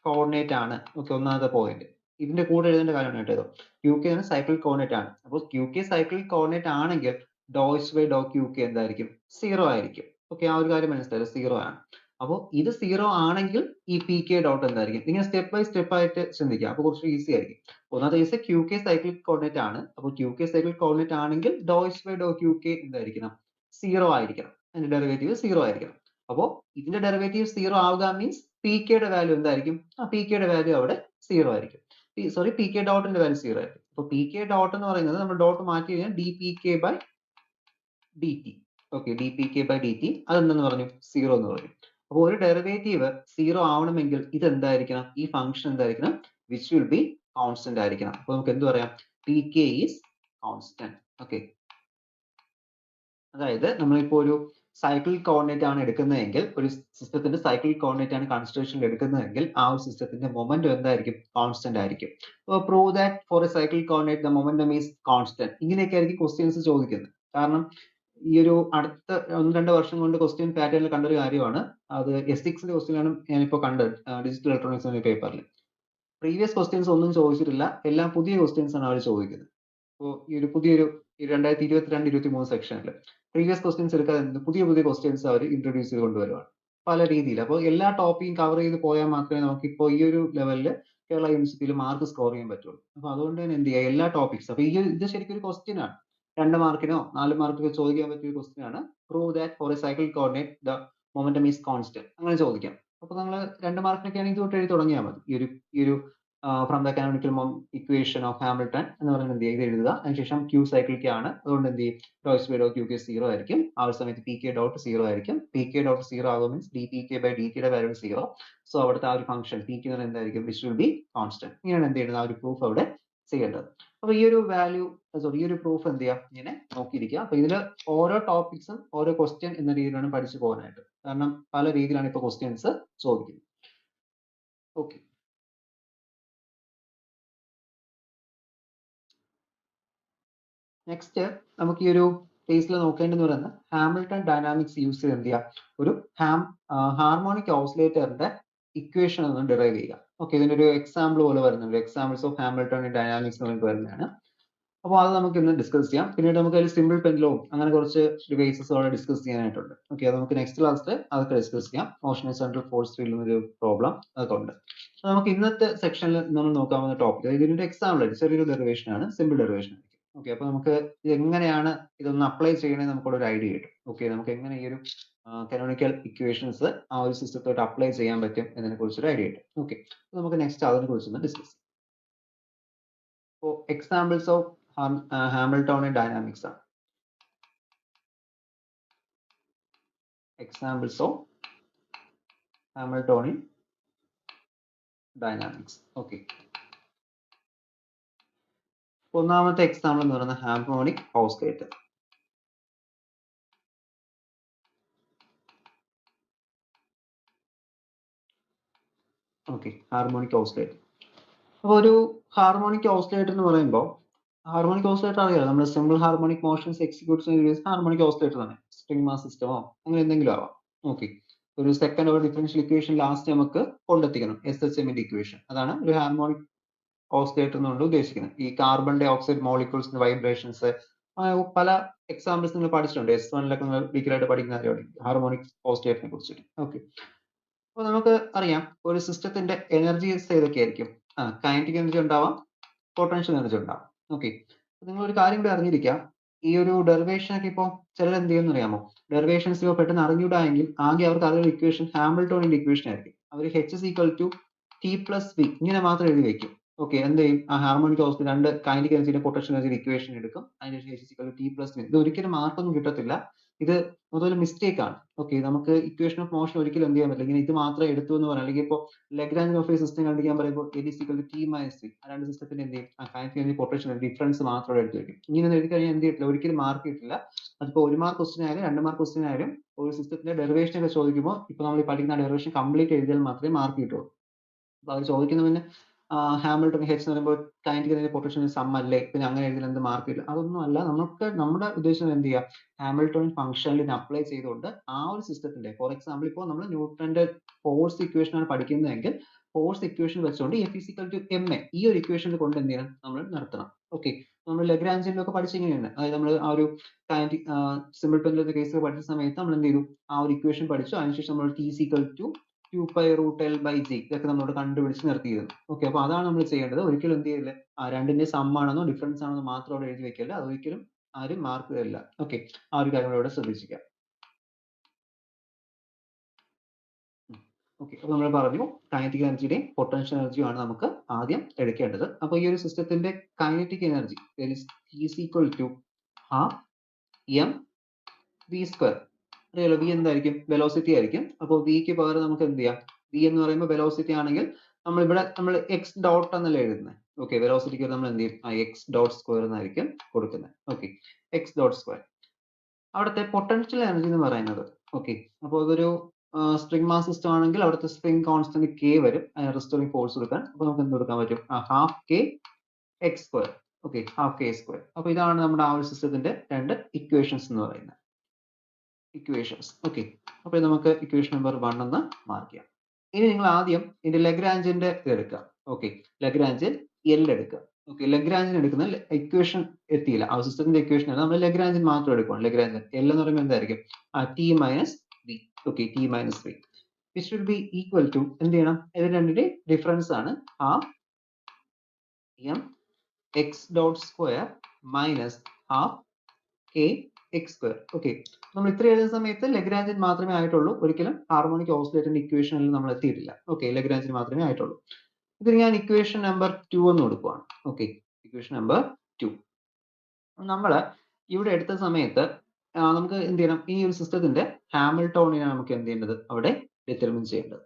കോർഡിനേറ്റ് ആണ്. ഓക്കെ, ഒന്നാമത്തെ പോയിന്റ് ഇതിന്റെ കൂടെ എഴുതേണ്ട കാര്യമാണ് കേട്ടോ. ക്യൂ കെ ആണ് സൈക്ലിക് കോർഡിനേറ്റ് ആണ്. അപ്പോൾ ക്യൂ കെ സൈക്ലിക് കോർഡിനേറ്റ് ആണെങ്കിൽ doh H by Dr Q k എന്തായിരിക്കും, 0 ആയിരിക്കും. ഓക്കെ, ആ ഒരു കാര്യം മനസ്സിലായോ, 0 ആണ്. അപ്പോൾ ഇത് 0 ആണെങ്കിൽ ഈ പി കെ ഡോട്ട് എന്തായിരിക്കും, ഇങ്ങനെ സ്റ്റെപ്പ് ബൈ സ്റ്റെപ്പ് ആയിട്ട് ചിന്തിക്കുക. അപ്പോൾ കുറച്ച് ഈസി ആയിരിക്കും. ഒന്നാമത്തെ case q k cyclic coordinate ആണ്. അപ്പോൾ ക്യൂ കെ സൈക്ലിക് കോർഡിനേറ്റ് ആണെങ്കിൽ doh H by Dr Q k എന്തായിരിക്കണം, 0 ആയിരിക്കണം. അതിന്റെ ഡെറിവേറ്റീവ് 0 ആയിരിക്കണം. അപ്പോൾ ഇതിന്റെ ഡെറിവേറ്റീവ് 0 ആവുക മീൻസ് പി കെയുടെ വാല്യൂ എന്തായിരിക്കും? പി കെയുടെ വാല്യൂ അവിടെ 0 ആയിരിക്കും. സോറി, പി കെ ഡോട്ടിന്റെ വാല്യൂ 0 ആയിരിക്കും. അപ്പൊ പി കെ ഡോട്ട് എന്ന് പറയുന്നത് നമ്മൾ ഡോട്ട് മാറ്റി കഴിഞ്ഞാൽ d P K by D T. Okay, D P K by D t അതെന്തെന്ന് പറഞ്ഞു? 0 എന്ന് പറഞ്ഞു. അപ്പോൾ ഒരു ഡെറിവേറ്റീവ് 0 ആവണമെങ്കിൽ ഇത് എന്തായിരിക്കണം? ഈ ഫംഗ്ഷൻ എന്തായിരിക്കണം? വിച്ച് വിൽ ബി കോൺസ്റ്റന്റ് ആയിരിക്കണം. അപ്പൊ നമുക്ക് എന്ത് പറയാം? P K is constant. Okay, അതായത് നമ്മളിപ്പോ ഒരു സൈക്കിൾ കോർഡിനേറ്റ് ആണ് എടുക്കുന്നതെങ്കിൽ, ഒരു സിസ്റ്റത്തിന്റെ സൈക്കിൾ കോർഡിനേറ്റ് ആണ് കൺസിഡറേഷനിൽ എടുക്കുന്നതെങ്കിൽ ആ ഒരു സിസ്റ്റത്തിന്റെ മൊമെന്റം എന്തായിരിക്കും? കോൺസ്റ്റന്റ് ആയിരിക്കും. Prove that for a cycle coordinate the momentum is constant. ഇങ്ങനെയൊക്കെ ആയിരിക്കും ക്വസ്റ്റ്യൻസ് ചോദിക്കുന്നത്. കാരണം ഈ ഒരു അടുത്ത 1-2 വർഷം കൊണ്ട് ക്വസ്റ്റ്യൻ പാറ്റേണിൽ കണ്ടൊരു കാര്യമാണ്. അത് S6 ക്വസ്റ്റ്യനാണ് ഞാനിപ്പോ കണ്ടത് ഡിജിറ്റൽ ഇലക്ട്രോണിക്സ് പേപ്പറിൽ. പ്രീവിയസ് ക്വസ്റ്റ്യൻസ് ഒന്നും ചോദിച്ചിട്ടില്ല, എല്ലാം പുതിയ ക്വസ്റ്റ്യൻസ് ആണ് അവർ ചോദിക്കുന്നത്. അപ്പോൾ ഈ ഒരു പുതിയൊരു 2022-23 സെക്ഷനിൽ പ്രീവിയസ് ക്വസ്റ്റ്യൻസ് എടുക്കാതെ പുതിയ പുതിയ ക്വസ്റ്റ്യൻസ് അവർ ഇൻട്രൊഡ്യൂസ് ചെയ്ത് കൊണ്ടുവരുവാണ് പല രീതിയിൽ. അപ്പോൾ എല്ലാ ടോപ്പിക്കും കവർ ചെയ്ത് പോയാൽ മാത്രമേ നമുക്ക് ഇപ്പോൾ ഈ ഒരു ലെവലിൽ കേരള യൂണിവേഴ്സിറ്റിയിൽ മാർക്ക് സ്കോർ ചെയ്യാൻ പറ്റുള്ളൂ. അപ്പോൾ അതുകൊണ്ട് തന്നെ എന്ത് ചെയ്യുക, എല്ലാ ടോപ്പിക്സ്, അപ്പോൾ ഇത് ശരിക്കും ഒരു ക്വസ്റ്റ്യൻ ആണ്. 2 മാർക്കിനോ 4 മാർക്കിനോ ചോദിക്കാൻ പറ്റിയ ഒരു ക്വസ്റ്റ്യൻ ആണ്. Prove that for a cycle coordinate the momentum is constant. അങ്ങനെ ചോദിക്കാം. അപ്പോൾ നമ്മൾ 2 മാർക്കിനൊക്കെ ആണെങ്കിൽ ഇതുകൊണ്ട് എഴുതി തുടങ്ങിയാൽ മതി. ഈ ഒരു from the canonical equation of Hamilton എന്ന് പറയുന്നത് എന്ത് ചെയ്യുക, ഇത് എഴുതുക. അതിനുശേഷം ക്യൂ സൈക്കിൾക്ക് ആണ്, അതുകൊണ്ട് എന്ത് ചെയ്യും, ഡോയ്സ് ബൈ ഡോ ക്യൂ കെ 0 ആയിരിക്കും. ആ ഒരു സമയത്ത് പി കെ ഡോട്ട് 0 ആയിരിക്കും. പി കെ ഡോട്ട് 0 ആകും means D P K by D ടിയുടെ വാല്യൂ 0. സോ അവിടുത്തെ ആ ഒരു ഫംഗ്ഷൻ പി കെ എന്തായിരിക്കും? Which will be constant. ഇങ്ങനെയാണ് എന്ത് ചെയ്യുന്നത്, ആ ഒരു പ്രൂഫ് അവിടെ ചെയ്യേണ്ടത്. അപ്പൊ ഈ ഒരു വാല്യൂ, സോറി, ഈ ഒരു പ്രൂഫ് എന്ത് ചെയ്യാം, ഇങ്ങനെ നോക്കിയിരിക്കുക. അപ്പൊ ഇതിൽ ഓരോ ടോപ്പിക്സും ഓരോ ക്വസ്റ്റ്യൻ എന്ന രീതിയിലാണ് പഠിച്ചു പോകാനായിട്ട്. കാരണം പല രീതിയിലാണ് ഇപ്പൊ ക്വസ്റ്റ്യൻസ് ചോദിക്കുന്നത്. ഓക്കെ, നെക്സ്റ്റ് നമുക്ക് ഈ ഒരു കേസിൽ നോക്കേണ്ടതെന്ന് പറയുന്നത് ഹാമിൽട്ടൺ ഡൈനാമിക്സ് യൂസ് ചെയ്ത് എന്ത് ചെയ്യുക, ഒരു ഹാർമോണിക് ഓസിലേറ്ററിന്റെ ഇക്വേഷൻ ഒന്ന് ഡിറൈവ് ചെയ്യുക. ഓക്കെ, ഇതിന്റെ ഒരു എക്സാമ്പിൾ പോലെ വരുന്നുണ്ട്. എക്സാമ്പിൾസ് ഓഫ് ഹാമിൽട്ടൺ ഡൈനാമിക്സ് എന്ന് പറഞ്ഞിട്ട് വരുന്നതാണ്. അപ്പോൾ അത് നമുക്ക് ഇന്ന് ഡിസ്കസ് ചെയ്യാം. പിന്നീട് നമുക്ക് ഒരു സിമ്പിൾ പെൻഡുലവും അങ്ങനെ കുറച്ച് ഡിവൈസസ് അവിടെ ഡിസ്കസ് ചെയ്യാനായിട്ടുണ്ട്. ഓക്കെ, അത് നമുക്ക് നെക്സ്റ്റ് ക്ലാസ്സിൽ അതൊക്കെ ഡിസ്കസ് ചെയ്യാം. മോഷൻ സെൻട്രൽ ഫോഴ്സ് ഫീൽഡ് എന്നൊരു പ്രോബ്ലം അതൊക്കെ ഉണ്ട്. അപ്പോൾ നമുക്ക് ഇന്നത്തെ സെക്ഷനിൽ നമ്മൾ നോക്കാവുന്ന ടോപ്പിക്, ഇതിന്റെ എക്സാമ്പിൾ ആയിട്ട് ചെറിയൊരു ഡെറിവേഷൻ ആണ്, സിമ്പിൾ ഡെറിവേഷൻ ആയിരിക്കും. ഓക്കെ, അപ്പോൾ നമുക്ക് ഇത് എങ്ങനെയാണ് ഇതൊന്ന് അപ്ലൈ ചെയ്യണമെന്ന് നമുക്കൊരു ഐഡിയ കിട്ടും. ഓക്കെ, നമുക്ക് എങ്ങനെ ഈ ഒരു കാനോണിക്കൽ ഇക്വേഷൻസ് ആ ഒരു സിസ്റ്റത്തോട്ട് അപ്ലൈ ചെയ്യാൻ പറ്റും എന്നതിനെ കുറിച്ചൊരു ഐഡിയ കിട്ടും. ഓക്കെ, നമുക്ക് നെക്സ്റ്റ് അതിനെ കുറിച്ചൊന്ന് ഡിസ്കസ് ചെയ്യാം. അപ്പോൾ എക്സാമ്പിൾസ് ഓഫ് Hamiltonian dynamics ആണ്. Examples of Hamiltonian dynamics. Okay. ഒന്നാമത്തെ എക്സാമ്പിൾ എന്ന് പറയുന്നത് harmonic oscillator. Okay, harmonic oscillator. അപ്പോൾ ഒരു ഹാർമോണിക് ഓസിലേറ്റർ എന്ന് പറയുമ്പോൾ ഹാർമോണിക് ഓസിലേറ്റർ അറിയാലോ, നമ്മൾ സിമ്പിൾ ഹാർമോണിക് മോഷൻസ് എക്സിക്യൂട്ട് ചെയ്യുന്ന ഹാർമോണിക് ഓസിലേറ്റർ തന്നെ. സ്ട്രിംഗ് മാസ് സിസ്റ്റമോ അങ്ങനെ എന്തെങ്കിലും ആവാം. ഓക്കെ, ഒരു second order differential equation last നമുക്ക് കൊണ്ടെത്തിക്കണം, SHMന്റെ ഇക്വേഷൻ. അതാണ് ഒരു ഹാർമോണിക് ഓസിലേറ്റർ എന്നുകൊണ്ട് ഉദ്ദേശിക്കുന്നത്. ഈ കാർബൺ ഡൈ ഓക്സൈഡ് മോളിക്യൂൾസിന്റെ വൈബ്രേഷൻസ് പല എക്സാമ്പിൾസ് നിങ്ങൾ പഠിച്ചിട്ടുണ്ട്. S1 ഡീറ്റെയിലായിട്ട് പഠിക്കുന്ന കാര്യമാണ് ഹാർമോണിക് ഓസിലേറ്ററിനെ കുറിച്ചിട്ട്. ഓക്കെ, അപ്പോൾ നമുക്ക് അറിയാം ഒരു സിസ്റ്റത്തിന്റെ എനർജീസ് ഏതൊക്കെയായിരിക്കും. കൈനറ്റിക് എനർജി ഉണ്ടാവാം, പൊട്ടൻഷ്യൽ എനർജി ഉണ്ടാവും. ഓക്കെ, നിങ്ങൾ ഒരു കാര്യം കൂടി അറിഞ്ഞിരിക്കുക, ഈ ഒരു ഡെറിവേഷൻ ഒക്കെ ഇപ്പോൾ ചിലർ എന്ത് ചെയ്യുമെന്ന് അറിയാമോ, ഡെറിവേഷൻസ് ഇപ്പോൾ പെട്ടെന്ന് അറിഞ്ഞൂടായെങ്കിൽ ആകെ അവർക്ക് അറിയുന്ന ഇക്വേഷൻ ഹാമിൽട്ടോണിന്റെ ഇക്വേഷൻ ആയിരിക്കും. അവർ H=T+V ഇങ്ങനെ മാത്രം എഴുതി വെക്കും. ഓക്കെ, എന്ത് ചെയ്യും, ആ ഹാർമോണിക് ഓസിലേറ്റർ രണ്ട് കൈനറ്റിക് എനർജിയുടെ പൊട്ടൻഷ്യൽ എനർജിയുടെ ഇക്വേഷൻ എടുക്കും. അതിനുശേഷം H=T+V. ഇത് ഒരിക്കലും മാർക്കൊന്നും കിട്ടത്തില്ല, ഇത് അതൊരു മിസ്റ്റേക്ക് ആണ്. ഓക്കെ, നമുക്ക് ഇക്വേഷൻ ഓഫ് മോഷൻ ഒരിക്കലും എന്ത് ചെയ്യാൻ പറ്റില്ല, ഇങ്ങനെ ഇത് മാത്രം എടുത്തു എന്ന് പറയാം. അല്ലെങ്കിൽ ഇപ്പോൾ ലഗ്രാഞ്ച് ഓഫ് സിസ്റ്റം കണ്ടുപിടിക്കാൻ പറയുമ്പോൾ L=T-V, ആ രണ്ട് സിസ്റ്റത്തിന്റെ എന്ത് ചെയ്യും, ആ കൈനറ്റിക് എനർജി പൊട്ടൻഷ്യൽ ഡിഫറൻസ് മാത്രം എടുത്ത് വെക്കും. ഇങ്ങനെ എഴുതി കഴിഞ്ഞാൽ എന്ത് ചെയ്യില്ല, ഒരിക്കലും മാർക്ക് കിട്ടില്ല. അതിപ്പോൾ 1 മാർക്ക് ക്വസ്റ്റ്യൻ ആയാലും 2 മാർക്ക് ക്വസ്റ്റ്യൻ ആയാലും ഒരു സിസ്റ്റത്തിന്റെ ഡെറിവേഷൻ ഒക്കെ ചോദിക്കുമ്പോൾ ഇപ്പോൾ നമ്മൾ ഈ പഠിക്കുന്ന ഡെറിവേഷൻ കംപ്ലീറ്റ് എഴുതിയാൽ മാത്രമേ മാർക്ക് കിട്ടുള്ളൂ. അപ്പോൾ അവർ ചോദിക്കുന്നത് പിന്നെ ഹാമിൽട്ടൺ H എന്ന് പറയുമ്പോൾ കൈനറ്റിക് എനർജി പൊട്ടൻഷ്യൽ സം അല്ലേ, പിന്നെ അങ്ങനെ എഴുതിയാൽ എന്ത് മാർക്ക് കിട്ടില്ല, അതൊന്നും അല്ല. നമുക്ക് നമ്മുടെ ഉദ്ദേശം എന്ത് ചെയ്യുക, ഹാമിൽട്ടൺ ഫംഗ്ഷനിൽ അപ്ലൈ ചെയ്തുകൊണ്ട് ആ ഒരു സിസ്റ്റത്തിന്റെ, ഫോർ എക്സാമ്പിൾ ഇപ്പോൾ നമ്മൾ ന്യൂട്ടന്റെ ഫോഴ്സ് ഇക്വേഷൻ ആണ് പഠിക്കുന്നതെങ്കിൽ ഫോഴ്സ് ഇക്വേഷൻ വെച്ചുകൊണ്ട് F=ma ഈ ഒരു ഇക്വേഷനിൽ കൊണ്ട് എന്ത് ചെയ്യണം, നമ്മൾ നിർത്തണം. ഓക്കെ, നമ്മൾ ലഗ്രാഞ്ചിലൊക്കെ പഠിച്ചിങ്ങനെയാണ്. അതായത് നമ്മൾ ആ ഒരു കൈനറ്റിക് സിമ്പിൾ പെൻഡുലത്തിന്റെ കേസ് പഠിച്ച സമയത്ത് നമ്മൾ എന്ത് ചെയ്തു, ആ ഒരു ഇക്വേഷൻ പഠിച്ചു. അതിനുശേഷം നമ്മൾ T=2π√L/g ഇതൊക്കെ നമ്മളോട് കണ്ടുപിടിച്ച് നിർത്തിയിരുന്നു. ഓക്കെ, അപ്പോൾ അതാണ് നമ്മൾ ചെയ്യേണ്ടത്. ഒരിക്കലും എന്ത് ചെയ്യില്ല, രണ്ടിന്റെ സം ആണെന്നോ ഡിഫറൻസ് ആണെന്നോ മാത്രം അവിടെ എഴുതി വെക്കില്ല, അതൊരിക്കലും ആരും മാർക്ക് തരില്ല. ഓക്കെ, ആ ഒരു കാര്യം ഇവിടെ ശ്രദ്ധിക്കുക. ഓക്കെ, അപ്പോൾ നമ്മൾ പറഞ്ഞു കൈനറ്റിക് എനർജിയുടെയും പൊട്ടൻഷ്യൽ എനർജിയും ആണ് നമുക്ക് ആദ്യം എടുക്കേണ്ടത്. അപ്പോൾ ഈ ഒരു സിസ്റ്റത്തിന്റെ kinetic energy is equal to half M V square. അറിയാലോ, വി എന്തായിരിക്കും? വെലോസിറ്റി ആയിരിക്കും. അപ്പോൾ വിക്ക് പകരം നമുക്ക് എന്ത് ചെയ്യാം? വി എന്ന് പറയുമ്പോൾ വെലോസിറ്റി ആണെങ്കിൽ നമ്മൾ എക്സ് ഡോട്ട് എന്നല്ലേ എഴുതുന്നത്. ഓക്കെ, വെലോസിറ്റിക്ക് നമ്മൾ എന്ത് ചെയ്യും? എക്സ് ഡോട്ട് സ്ക്വയർ എന്നായിരിക്കും കൊടുക്കുന്നത്. Okay, X dot square. അവിടുത്തെ പൊട്ടൻഷ്യൽ എനർജി എന്ന് പറയുന്നത്, ഓക്കെ, അപ്പോൾ അതൊരു സ്പ്രിംഗ് മാസ് സിസ്റ്റം ആണെങ്കിൽ അവിടുത്തെ സ്പ്രിംഗ് കോൺസ്റ്റന്റ് കെ വരും റെസ്റ്റോറിംഗ് ഫോഴ്സ് കൊടുക്കാൻ. അപ്പോൾ നമുക്ക് എന്ത് കൊടുക്കാൻ പറ്റും? Half K X square. Okay, half K square. അപ്പോൾ ഇതാണ് നമ്മുടെ ആ ഒരു സിസ്റ്റത്തിന്റെ രണ്ട് ഇക്വേഷൻസ് എന്ന് പറയുന്നത്. ഇക്വേഷൻസ്. ഓക്കെ, അപ്പോൾ നമുക്ക് ഇക്വേഷൻ നമ്പർ 1 എന്ന് മാർക്ക് ചെയ്യാം. ഇനി നിങ്ങൾ ആദ്യം ഇതിന്റെ ലഗ്രാഞ്ചിന്റെ ഇത് എടുക്കുക. ഓക്കെ, ലഗ്രാഞ്ച് എൽ എടുക്കുക. ഓക്കെ, ലഗ്രാഞ്ചിന് എടുക്കുന്ന ഇക്വേഷൻ എത്തിയില്ല, ആ സിസ്റ്റത്തിന്റെ ഇക്വേഷൻ ആണ് നമ്മൾ ലഗ്രാഞ്ചിന് മാത്രം എടുക്കണം. ലഗ്രാഞ്ച് എൽ എന്ന് പറയുമ്പോൾ എന്തായിരിക്കും? T minus V. Okay, T minus V which will be equal to എന്ത് ചെയ്യണം? ഇത് രണ്ടിന്റെ ഡിഫറൻസ് ആണ് half M X dot square minus half K X square. Okay, നമ്മൾ ഇത്ര എഴുതുന്ന സമയത്ത് ലഗ്രാഞ്ചിന് മാത്രമേ ആയിട്ടുള്ളൂ, ഒരിക്കലും ഹാർമോണിക് ഓസിലേറ്ററിന്റെ ഇക്വേഷനിൽ നമ്മൾ എത്തിയിട്ടില്ല. ഓക്കെ, ലഗ്രാഞ്ചിന് മാത്രമേ ആയിട്ടുള്ളൂ. ഇത് ഞാൻ ഇക്വേഷൻ നമ്പർ 2 എന്ന് കൊടുക്കുവാണ്. ഓക്കെ, ഇക്വേഷൻ നമ്പർ 2 നമ്മൾ ഇവിടെ എടുത്ത സമയത്ത് നമുക്ക് എന്ത് ചെയ്യണം? ഈ ഒരു സിസ്റ്റത്തിന്റെ ഹാമിൽട്ടോണിനെ നമുക്ക് എന്ത് ചെയ്യേണ്ടത്? അവിടെ ഡിറ്റർമിൻ ചെയ്യേണ്ടത്.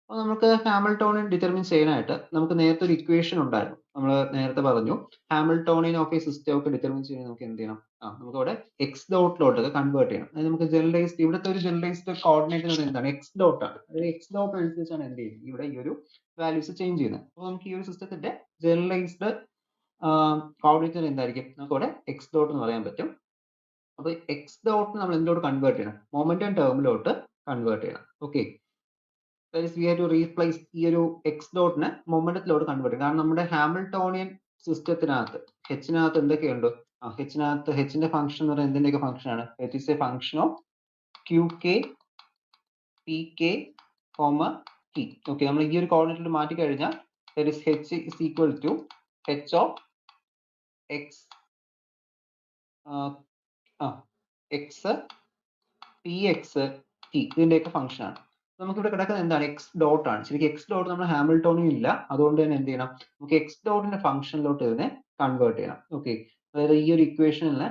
അപ്പോൾ നമുക്ക് ഹാമിൽട്ടോണിയൻ ഡിറ്റർമിൻ ചെയ്യാനായിട്ട് നമുക്ക് നേരത്തെ ഒരു ഇക്വേഷൻ ഉണ്ടായിരുന്നു. നമ്മൾ നേരത്തെ പറഞ്ഞു ഹാമിൽട്ടോണിയൻ ഓഫ് എ സിസ്റ്റം ഒക്കെ ഡിറ്റർമിൻ ചെയ്യാൻ നമുക്ക് എന്ത് ചെയ്യണം? നമുക്ക് അവിടെ എക്സ് ഡോട്ടിലോട്ട് കൺവേർട്ട് ചെയ്യണം. അതായത് നമുക്ക് ജനറലൈസ്ഡ്, ഇവിടുത്തെ ഒരു ജനറലൈസ്ഡ് കോർഡിനേറ്റ് എന്ന് എന്താണ്? എക്സ് ഡോട്ട് ആണ്. അതായത് എക്സ് ഡോട്ട് അനുസരിച്ചാണ് എന്ത് ചെയ്യുന്നത്? ഇവിടെ ഈ ഒരു വാല്യൂസ് ചേഞ്ച് ചെയ്യുന്നത്. അപ്പോൾ നമുക്ക് ഈ ഒരു സിസ്റ്റത്തിന്റെ ജനറലൈസ്ഡ് കോർഡിനേറ്റ് എന്തായിരിക്കും? നമുക്ക് അവിടെ എക്സ് ഡോട്ട് എന്ന് പറയാൻ പറ്റും. അപ്പോൾ എക്സ് ഡോട്ട് നമ്മൾ എന്തിലോട്ട് കൺവേർട്ട് ചെയ്യണം? മൊമെന്റം ടേമിലോട്ട് കൺവേർട്ട് ചെയ്യണം. Okay, that is we have to replace ഈ ഒരു എക്സ് ഡോട്ടിനെ മൊമെന്റത്തിലോട്ട് കൺവേർട്ട് ചെയ്യണം. കാരണം നമ്മുടെ ഹാമിൽട്ടോണിയൻ സിസ്റ്റത്തിനകത്ത് ഹെച്ചിനകത്ത് എന്തൊക്കെയുണ്ട്? ഹെച്ചിന്റെ ഫംഗ്ഷൻ എന്ന് പറയുന്നത് എന്തിന്റെയൊക്കെ ഫംഗ്ഷൻ ആണ്? It is a function of Q K P K T. Okay, നമ്മൾ ഈ ഒരു കോർഡിനേറ്റിൽ മാറ്റി കഴിഞ്ഞാൽ that is h is equal to h of x x px t ഇതിന്റെയൊക്കെ ഫംഗ്ഷൻ ആണ്. നമുക്കിവിടെ കിടക്കുന്നത് എന്താണ്? എക്സ് ഡോട്ട് ആണ്. ശരിക്കും എക്സ് ഡോട്ട് നമ്മൾ ഹാമിൽട്ടോണിയൻ ഇല്ല, അതുകൊണ്ട് തന്നെ എന്ത് ചെയ്യണം? നമുക്ക് എക്സ് ഡോട്ടിന്റെ ഫംഗ്ഷനിലോട്ട് ഇതിനെ കൺവേർട്ട് ചെയ്യണം. ഓക്കെ, അതായത് ഈ ഒരു ഇക്വേഷനിൽ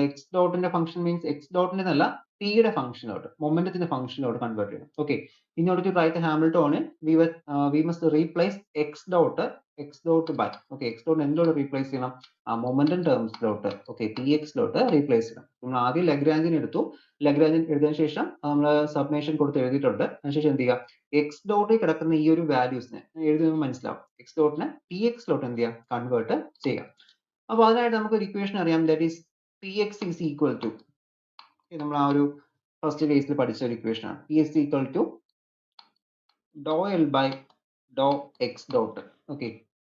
എക്സ് ഡോട്ടിന്റെ ഫംഗ്ഷൻ മീൻസ് എക്സ് ഡോട്ടിന്റെ എന്നല്ല ടിയുടെ ഫംഗ്ഷനിലോട്ട്, മൊമെന്റത്തിന്റെ ഫംഗ്ഷനിലോട്ട് കൺവേർട്ട് ചെയ്യണം. Okay, in order to write the Hamiltonian we must replace x dot by, okay, x dot എന്തിലോട്ട് റീപ്ലേസ് ചെയ്യണം? മൊമെന്റം ടേംസിലോട്ട്. ഓക്കെ, പി എക്സിലോട്ട് റീപ്ലേസ് ചെയ്യണം. നമ്മൾ ആദ്യം ലഗ്രാഞ്ചിന് എടുത്തു. ലഗ്രാഞ്ചിന് എടുത്തതിന് ശേഷം നമ്മൾ സബ്മേഷൻ കൊടുത്ത് എഴുതിയിട്ടുണ്ട്. അതിനുശേഷം എന്ത് ചെയ്യുക? എക്സ് ഡോട്ടിൽ കിടക്കുന്ന ഈ ഒരു വാല്യൂസിനെ എഴുതുമ്പോൾ മനസ്സിലാവും. എക്സ് ഡോട്ടിനെ പി എക്സിലോട്ട് എന്ത് ചെയ്യാം? കൺവേർട്ട് ചെയ്യാം. അപ്പോൾ അതിനായിട്ട് നമുക്ക് ഒരു ഇക്വേഷൻ അറിയാം. That is P x is equal to, നമ്മൾ ആ ഒരു ഫസ്റ്റ് കേസിൽ പഠിച്ച ഒരു ഇക്വേഷൻ ആണ്. P x equal to doh L by Dr x dot. Okay,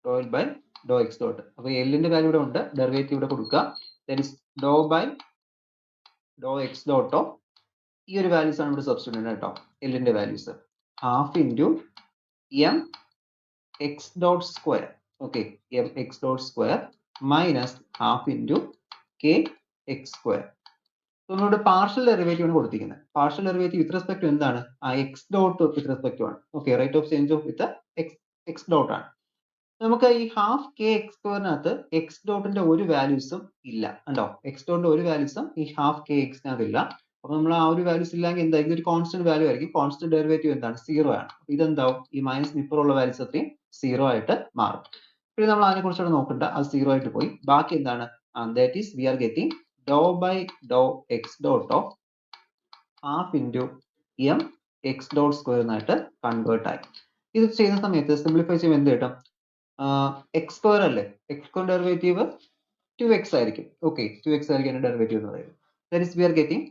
Dr L by Dr x dot. അപ്പോൾ എല്ലിന്റെ വാല്യൂ ഇവിടെ ഉണ്ട്, ഡെറിവേറ്റീവ് ഇവിടെ കൊടുക്കുക. That is Dr by Dr x ഡോട്ടോ ഈ ഒരു വാല്യൂസ് ആണ് ഇവിടെ സബ്സ്റ്റിറ്റ്യൂട്ട് കേട്ടോ. എല്ലിന്റെ values half into m X dot square. Okay, m X dot square minus half into K X square. നമ്മളുടെ പാർഷ്യൽ ഡെറിവേറ്റീവ് ആണ് കൊടുത്തിരിക്കുന്നത്. Partial derivative with respect to എന്താണ്? X dot with respect to ആണ്. Okay, rate of change of with x dot ആണ്. നമുക്ക് ഈ half K x സ്ക്വയറിനകത്ത് x ഡോട്ടിന്റെ ഒരു വാല്യൂസും ഇല്ല. ഉണ്ടോ? എക്സ് ഡോട്ടിന്റെ ഒരു വാല്യൂസും ഈ ഹാഫ് കെ എക്സിനകത്ത് ഇല്ല. അപ്പൊ നമ്മൾ ആ ഒരു വാല്യൂസ് ഇല്ലെങ്കിൽ എന്തായിരിക്കും? ഒരു കോൺസ്റ്റന്റ് വാല്യൂ ആയിരിക്കും. കോൺസ്റ്റന്റ് ഡെറിവേറ്റീവ് എന്താണ്? 0 ആണ്. ഇതെന്താവും? ഈ മൈനസ് ഇപ്പുറമുള്ള വാല്യൂസ് അത്രയും 0 ആയിട്ട് മാറും. പിന്നെ നമ്മൾ അതിനെ കുറിച്ചുകൂടെ നോക്കണ്ട, അത് 0 ആയിട്ട് പോയി. ബാക്കി എന്താണ്? That is we are getting doh by Dr x dot of half into m X dot square എന്നായിട്ട് കൺവേർട്ട് ആയി. ഇത് ചെയ്യുന്ന സമയത്ത് സിംപ്ലിഫൈ ചെയ്യുമ്പോൾ എന്ത് കിട്ടും? എക്സ് സ്ക്വയർ അല്ലേ? എക്സ് സ്ക്വയർ ഡെറിവേറ്റീവ് 2x ആയിരിക്കും. ഓക്കെ, 2x ആയിരിക്കും അതിന്റെ ഡെറിവേറ്റീവ് എന്ന് പറയുന്നത്. That is we are getting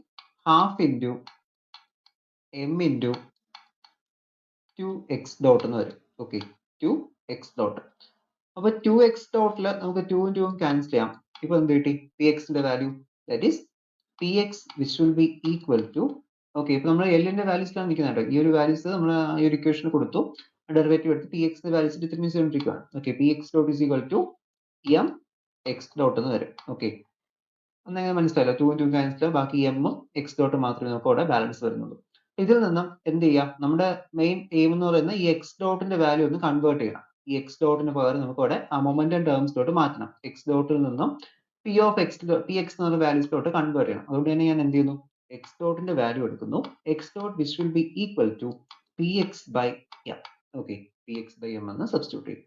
half into m into 2x dot എന്ന് വരും. Okay, 2x dot. അപ്പൊ 2x ഡോട്ടിൽ നമുക്ക് 2 ഉം 2 ഉം ക്യാൻസൽ ചെയ്യാം. ഇപ്പൊ എന്ത് കിട്ടി? പി എക്സിന്റെ value that is P X which will be equal to, okay, ഇപ്പൊ നമ്മൾ എല്ലിന്റെ വാല്യൂസിലാണ് നിൽക്കുന്നത് കേട്ടോ. ഈ ഒരു വാല്യൂസ് നമ്മൾ ഈ ഒരു ഇക്വേഷൻ കൊടുത്തു, ഡെറിവേറ്റീവ് എടുത്ത് പി എക്സിന്റെ വാല്യൂസ് ഡിറ്റർമിൻ ചെയ്തുകൊണ്ടിരിക്കുകയാണ്. Okay, P X dot is equal to M X dot എന്ന് വരും. ഓക്കെ, ഒന്നെങ്ങനെ മനസ്സിലായല്ലോ? 2 ഉം 2 ക്യാൻസൽ, ബാക്കി എമ്മും എക്സ് ഡോട്ട് മാത്രമേ നമുക്ക് അവിടെ ബാലൻസ് വരുന്നുള്ളൂ. ഇതിൽ നിന്നും എന്ത് ചെയ്യാം, നമ്മുടെ മെയിൻ എയിം എന്ന് പറയുന്നത് ഈ എക്സ് ഡോട്ടിന്റെ വാല്യൂ ഒന്ന് കൺവേർട്ട് ചെയ്യണം. ഈ എക്സ് ഡോട്ടിന് പകരം നമുക്ക് ഇവിടെ ആ മൊമെന്റം ടേംസിലോട്ട് മാറ്റണം. എക്സ് ഡോട്ടിൽ നിന്നും P of X P X എന്ന് പറഞ്ഞ വാല്യൂസിലോട്ട് കൺവേർട്ട് ചെയ്യണം. അതുകൊണ്ട് തന്നെ ഞാൻ എന്ത് ചെയ്യുന്നു, എക്സ് ഡോട്ടിന്റെ വാല്യൂ എടുക്കുന്നു. X dot which will be equal to P X by M. Okay, P X by M എന്ന് സബ്സ്റ്റിറ്റ്യൂട്ട് ചെയ്യും.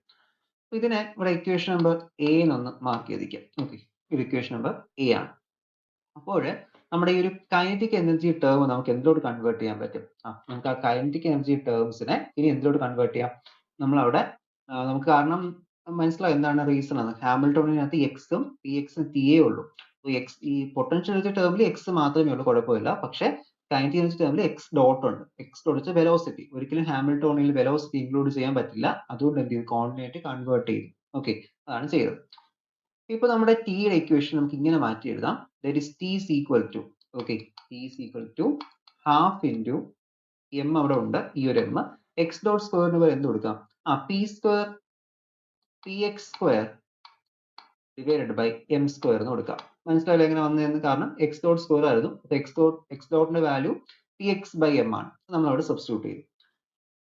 ഇതിനെ ഇവിടെ ഇക്വേഷൻ നമ്പർ എ എന്നൊന്ന് മാർക്ക് ചെയ്തിരിക്കാം. ഓക്കെ, ഇത് ഇക്വേഷൻ നമ്പർ എ ആണ്. അപ്പോൾ നമ്മുടെ ഈ ഒരു കൈനറ്റിക് എനർജി ടേം നമുക്ക് എന്തിലോട്ട് കൺവേർട്ട് ചെയ്യാൻ പറ്റും? നമുക്ക് ആ കൈനറ്റിക് എനർജി ടേംസിനെ ഇനി എന്തിലോട്ട് കൺവേർട്ട് ചെയ്യാം? നമ്മളവിടെ നമുക്ക് കാരണം മനസ്സിലാവും എന്താണ് റീസൺ എന്ന്. ഹാമിൽട്ടോണിനകത്ത് എക്സും പി എക്സും ടി എ ഉള്ളൂ. എക്സ് ഈ പൊട്ടൻഷ്യൽ എനർജി ടേമിൽ എക്സ് മാത്രമേ ഉള്ളൂ, കുഴപ്പമില്ല. പക്ഷെ കൈനറ്റിക് എനർജി ടേമിൽ എക്സ് ഡോട്ട് ഉണ്ട്. എക്സ് ഡോട്ട് വെച്ചാൽ വെലോസിറ്റി. ഒരിക്കലും ഹാമിൽട്ടോണിൽ വെലോസിറ്റി ഇൻക്ലൂഡ് ചെയ്യാൻ പറ്റില്ല. അതുകൊണ്ട് എന്ത് ചെയ്യും, കോർഡിനേറ്റ് കൺവേർട്ട് ചെയ്തു. ഓക്കെ, അതാണ് ചെയ്തത്. ഇപ്പൊ നമ്മുടെ ടിയുടെ ഇക്വേഷൻ നമുക്ക് ഇങ്ങനെ മാറ്റി എഴുതാം. That is T is equal to, okay, T is equal to half into M അവിടെ ഉണ്ട്, ഈ ഒരു എം. എക്സ് ഡോട്ട് സ്ക്വയറിന് പകരം എന്ത് കൊടുക്കാം? P square p X square divided by m square എന്ന് കൊടുക്കാം. മനസ്സിലായില്ല എങ്ങനെ വന്നതെന്ന്? കാരണം എക്സ് ഡോട്ട് സ്ക്വയർ ആയിരുന്നു. എക്സ് ഡോട്ടിന്റെ value p X by m ആണ്. നമ്മൾ അവിടെ സബ്സ്റ്റിറ്റ്യൂട്ട് ചെയ്തു.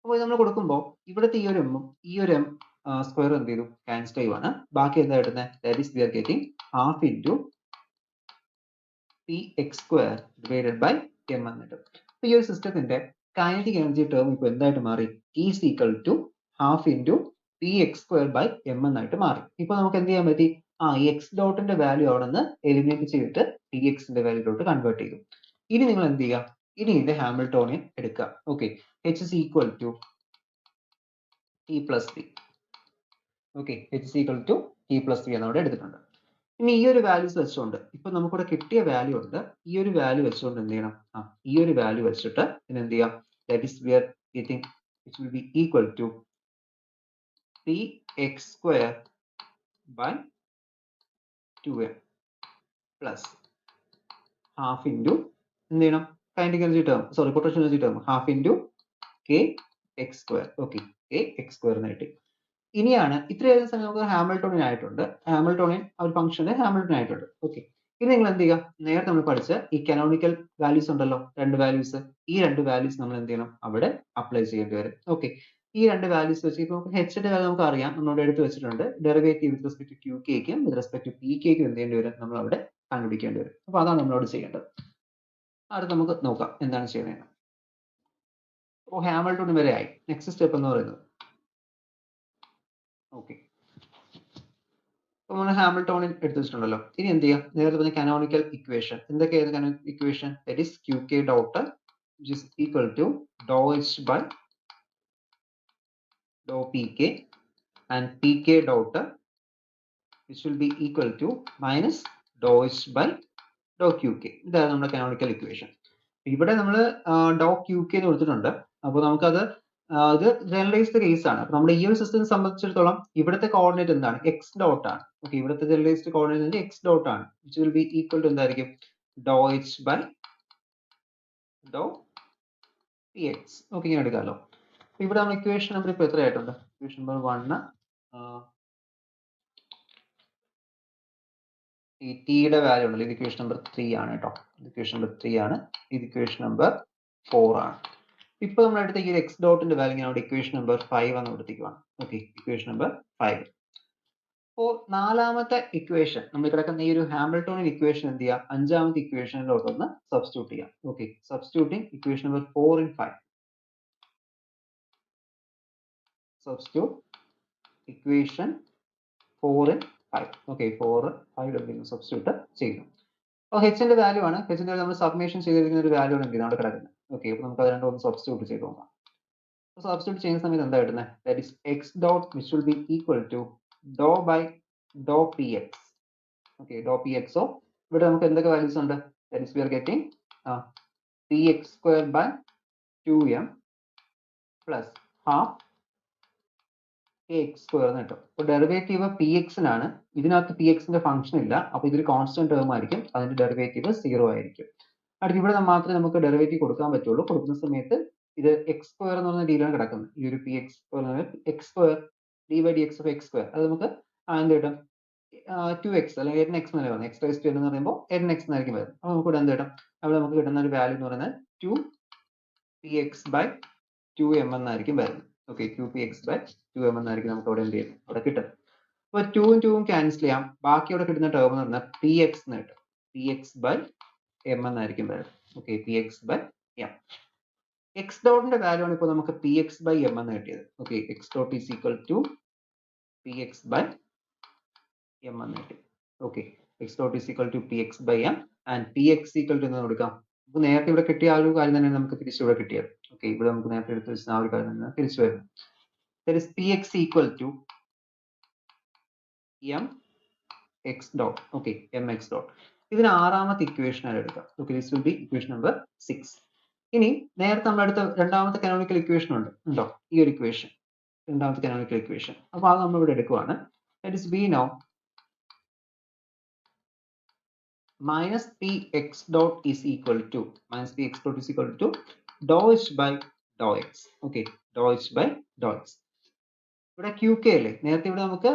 അപ്പോൾ നമ്മൾ കൊടുക്കുമ്പോൾ ഇവിടുത്തെ ഈ ഒരു എമ്മും ഈ ഒരു എം സ്ക്വയർ എന്ത് ചെയ്തു, ക്യാൻസൽ ചെയ്യുവാണ്. ബാക്കി എന്താ കിട്ടുന്നത്? That is we are getting half into P X square divided by M എന്നിട്ട്. അപ്പൊ ഈ ഒരു സിസ്റ്റത്തിന്റെ കൈനറ്റിക് എനർജി ടേം ഇപ്പൊ എന്തായിട്ട് മാറി? Is equal to half into P X square by m എന്നായിട്ട് മാറി. ഇപ്പൊ നമുക്ക് എന്ത് ചെയ്യാൻ പറ്റി? ഈ എക്സ് ഡോട്ടിന്റെ വാല്യൂ അവിടെ നിന്ന് എലിമിനേറ്റ് ചെയ്തിട്ട് പി എക്സിന്റെ വാല്യൂലോട്ട് കൺവേർട്ട് ചെയ്തു. ഇനി നിങ്ങൾ എന്ത് ചെയ്യുക? ഇനി ഇതിന്റെ ഹാമിൽട്ടോണിയൻ എടുക്കുക. Okay, H is equal to T plus B. Okay, H is equal to T plus B എന്ന് അവിടെ എടുത്തിട്ടുണ്ട്. ഇനി ഈ ഒരു വാല്യൂസ് വെച്ചുകൊണ്ട് ഇപ്പൊ നമുക്കിവിടെ കിട്ടിയ വാല്യൂ ഉണ്ട്. ഈ ഒരു വാല്യൂ വെച്ചുകൊണ്ട് എന്ത് ചെയ്യണം? ഈ ഒരു വാല്യൂ വെച്ചിട്ട് എന്ത് ചെയ്യാം? That is we are getting it will be equal to P X square by 2m plus half into എന്ത് ചെയ്യണം? Kinetic energy term, sorry potential energy term, half into K X square. Okay, K X square എന്ന് കിട്ടി. ഇനിയാണ് ഇത്രയധികം സമയം നമുക്ക് Hamiltonian ആയിട്ടുണ്ട്. Hamiltonian ആ ഒരു ഫംഗ്ഷന്റെ ഹാമിൽട്ടൺ ആയിട്ടുണ്ട്. ഓക്കെ, ഇനി നിങ്ങൾ എന്ത് ചെയ്യുക? നേരത്തെ നമ്മൾ പഠിച്ച ഈ കനോണിക്കൽ വാല്യൂസ് ഉണ്ടല്ലോ, രണ്ട് വാല്യൂസ്. ഈ രണ്ട് വാല്യൂസ് നമ്മൾ എന്ത് ചെയ്യണം? അവിടെ അപ്ലൈ ചെയ്യേണ്ടി വരും. ഓക്കെ, ഈ രണ്ട് വാല്യൂസ് വെച്ച് ഇപ്പൊ നമുക്ക് എച്ചിന്റെ വാല്യൂ നമുക്ക് അറിയാം, നമ്മളോട് എടുത്ത് വെച്ചിട്ടുണ്ട്. Derivative with respect to q കെക്കും വിത്ത് റെസ്പെക്ട് ടു പി കെക്കും എന്ത് ചെയ്യേണ്ടി വരും? നമ്മൾ അവിടെ കണ്ടുപിടിക്കേണ്ടി വരും. അപ്പൊ അതാണ് നമ്മളോട് ചെയ്യേണ്ടത്. അടുത്ത് നമുക്ക് നോക്കാം എന്താണ് ചെയ്യണത്. അപ്പോൾ ഹാമിൽട്ടോണിയൻ വരെ ആയി. നെക്സ്റ്റ് സ്റ്റെപ്പ് എന്ന് പറയുന്നത് ഓക്കെ, നമ്മൾ ഹാമിൽട്ടോണിയൻ എടുത്ത് വെച്ചിട്ടുണ്ടല്ലോ. ഇനി എന്ത് ചെയ്യാം? നേരത്തെ പറഞ്ഞ കാനോണിക്കൽ ഇക്വേഷൻ എന്തൊക്കെയായിരുന്നു? Canonical equation that is Q K dot which is equal to Dr H by Dr P K and P K dot which will be equal to minus Dr H by Dr Q K. ഇതാണ് നമ്മുടെ canonical equation. ഇവിടെ നമ്മൾ ഡോ Q K എന്ന് കൊടുത്തിട്ടുണ്ട്. അപ്പോൾ നമുക്കത് ഇത് generalised case ആണ്. അപ്പൊ നമ്മുടെ ഈ ഒരു സിസ്റ്റത്തെ സംബന്ധിച്ചിടത്തോളം ഇവിടുത്തെ കോർഡിനേറ്റ് എന്താണ്? എക്സ് ഡോട്ട് ആണ്. ഓക്കെ, ഇവിടുത്തെ ജനറലൈസ്ഡ് കോർഡിനേറ്റ് എക്സ് ഡോട്ട് ആണ്. Which will be equal to എന്തായിരിക്കും? Doh H by Dr p x. Okay, ഇങ്ങനെ എടുക്കാമല്ലോ. ഇവിടെ നമ്മൾ ഇക്വേഷൻ നമ്പർ ഇപ്പൊ എത്ര ആയിട്ടുണ്ട്? ഇക്വേഷൻ നമ്പർ 1 ഈ ടിയുടെ വാല്യൂ ഉണ്ടല്ലോ, ഇത് ഇക്വേഷൻ നമ്പർ 3 ആണ് കേട്ടോ. ഇത് ഇക്വേഷൻ നമ്പർ 3 ആണ്. ഇത് ഇക്വേഷൻ നമ്പർ 4 ആണ്. ഇപ്പൊ നമ്മൾ എടുത്ത ഈ എക്സ് ഡോട്ടിന്റെ വാല്യൂ ഞാൻ അവിടെ ഇക്വേഷൻ നമ്പർ 5 എന്ന് കൊടുത്തിരിക്കുകയാണ്. Okay, equation number 5. അപ്പോൾ നാലാമത്തെ ഇക്വേഷൻ നമ്മൾ കിടക്കുന്ന ഈ ഒരു ഹാമിൽട്ടോണിയൻ ഇക്വേഷൻ എന്ത് ചെയ്യാം? അഞ്ചാമത്തെ ഇക്വേഷനിലോട്ട് ഒന്ന് സബ്സ്റ്റിറ്റ്യൂട്ട് ചെയ്യാം. Okay, substituting equation number 4 in 5. Substitute equation 4 in 5. Okay, 4 5 substitute ചെയ്യുന്നു. അപ്പോൾ എച്ചിന്റെ വാല്യൂ ആണ്. എച്ചിന്റെ നമ്മൾ സബ്മിഷൻ ചെയ്തിരിക്കുന്ന ഒരു വാല്യൂ ആണ് എന്ത് ചെയ്യുന്നത്? അവിടെ കിടക്കുന്നത്. ഓക്കെ, അപ്പോൾ നമുക്ക് അത് രണ്ടും ഒന്ന് സബ്സ്റ്റിറ്റ്യൂട്ട് ചെയ്ത് നോക്കാം. സബ്സ്റ്റിറ്റ്യൂട്ട് ചെയ്യുന്ന സമയത്ത് എന്താ കിട്ടുന്നത്? That is x dot which will be equal to doh by Dr p x. Okay, doh p എക്സോ ഇവിടെ നമുക്ക് എന്തൊക്കെ വാല്യൂസ് ഉണ്ട്? That is we are getting p X square by 2m plus half K X square എന്ന് കിട്ടും. അപ്പോൾ derivative P എക്സിനാണ്. ഇതിനകത്ത് P എക്സിന്റെ ഫംഗ്ഷൻ ഇല്ല. അപ്പോൾ ഇതൊരു കോൺസ്റ്റന്റ് ടേം ആയിരിക്കും. അതിന്റെ ഡെറിവേറ്റീവ് 0 ആയിരിക്കും. അടുത്ത് ഇവിടെ മാത്രമേ നമുക്ക് ഡെറിവേറ്റീവ് കൊടുക്കാൻ പറ്റുള്ളൂ. കൊടുക്കുന്ന സമയത്ത് ഇത് എക്സ് സ്ക്വയർ എന്ന് പറഞ്ഞ രീതിയിലാണ് കിടക്കുന്നത്. ഈ ഒരു P X X square D by D X of X square അത് നമുക്ക് എന്ത് കിട്ടും? 2x അല്ലെങ്കിൽ n x എന്നല്ലേ പറയുന്നത്. x റൈസ് ടു n എന്ന് പറയുമ്പോൾ n x എന്നായിരിക്കും വരുന്നത്. അപ്പോൾ നമുക്ക് ഇവിടെ എന്ത് കിട്ടും? അവിടെ നമുക്ക് കിട്ടുന്ന ഒരു വാല്യൂ എന്ന് പറയുന്നത് px by 2m എന്നായിരിക്കും വരുന്നത്. ഓക്കെ, qpx by 2m എന്നായിരിക്കും നമുക്ക് അവിടെ എന്ത് ചെയ്യുന്നത്, അവിടെ കിട്ടുന്നത്. അപ്പൊ 2 ഉം 2 ഉം ക്യാൻസൽ ചെയ്യാം. ബാക്കി അവിടെ കിട്ടുന്ന ടേം എന്ന് പറഞ്ഞാൽ px എന്ന് കിട്ടും. px by m എന്നായിരിക്കും വരുന്നത്. Okay, px by m. x ഡോട്ടിന്റെ വാല്യൂ ആണ് ഇപ്പോൾ നമുക്ക് px by m എന്ന് കിട്ടിയത്. Okay, x dot is equal to px by m എന്ന് കിട്ടി. Okay, x dot is equal to px by m and px equal to എന്ന് കൊടുക്കാം. നമുക്ക് നേരത്തെ ഇവിടെ കിട്ടിയ ആ ഒരു കാര്യം തന്നെയാണ് നമുക്ക് തിരിച്ചിവിടെ കിട്ടിയത്. ഓക്കെ, ഇവിടെ നമുക്ക് നേരത്തെ എടുത്ത് വെച്ച ആ ഒരു കാര്യം തന്നെ തിരിച്ചു വരുന്നത്. That is px equal to m x dot. Okay, mx dot. ഇതിന് ആറാമത്തെ ഇക്വേഷൻ ആയിട്ട് എടുക്കാം. Okay, this will B equation number 6. ഇനി നേരത്തെ നമ്മൾ എടുത്ത രണ്ടാമത്തെ കാനോണിക്കൽ ഇക്വേഷൻ ഉണ്ടോ, ഈ ഒരു ഇക്വേഷൻ, രണ്ടാമത്തെ കാനോണിക്കൽ ഇക്വേഷൻ. അപ്പൊ അത് നമ്മൾ ഇവിടെ എടുക്കുവാണ്. That is we know minus px dot is equal to dou h by dou x. Okay, dou h by dou x. ഇവിടെ ക്യൂ കെ അല്ലേ, നേരത്തെ ഇവിടെ നമുക്ക്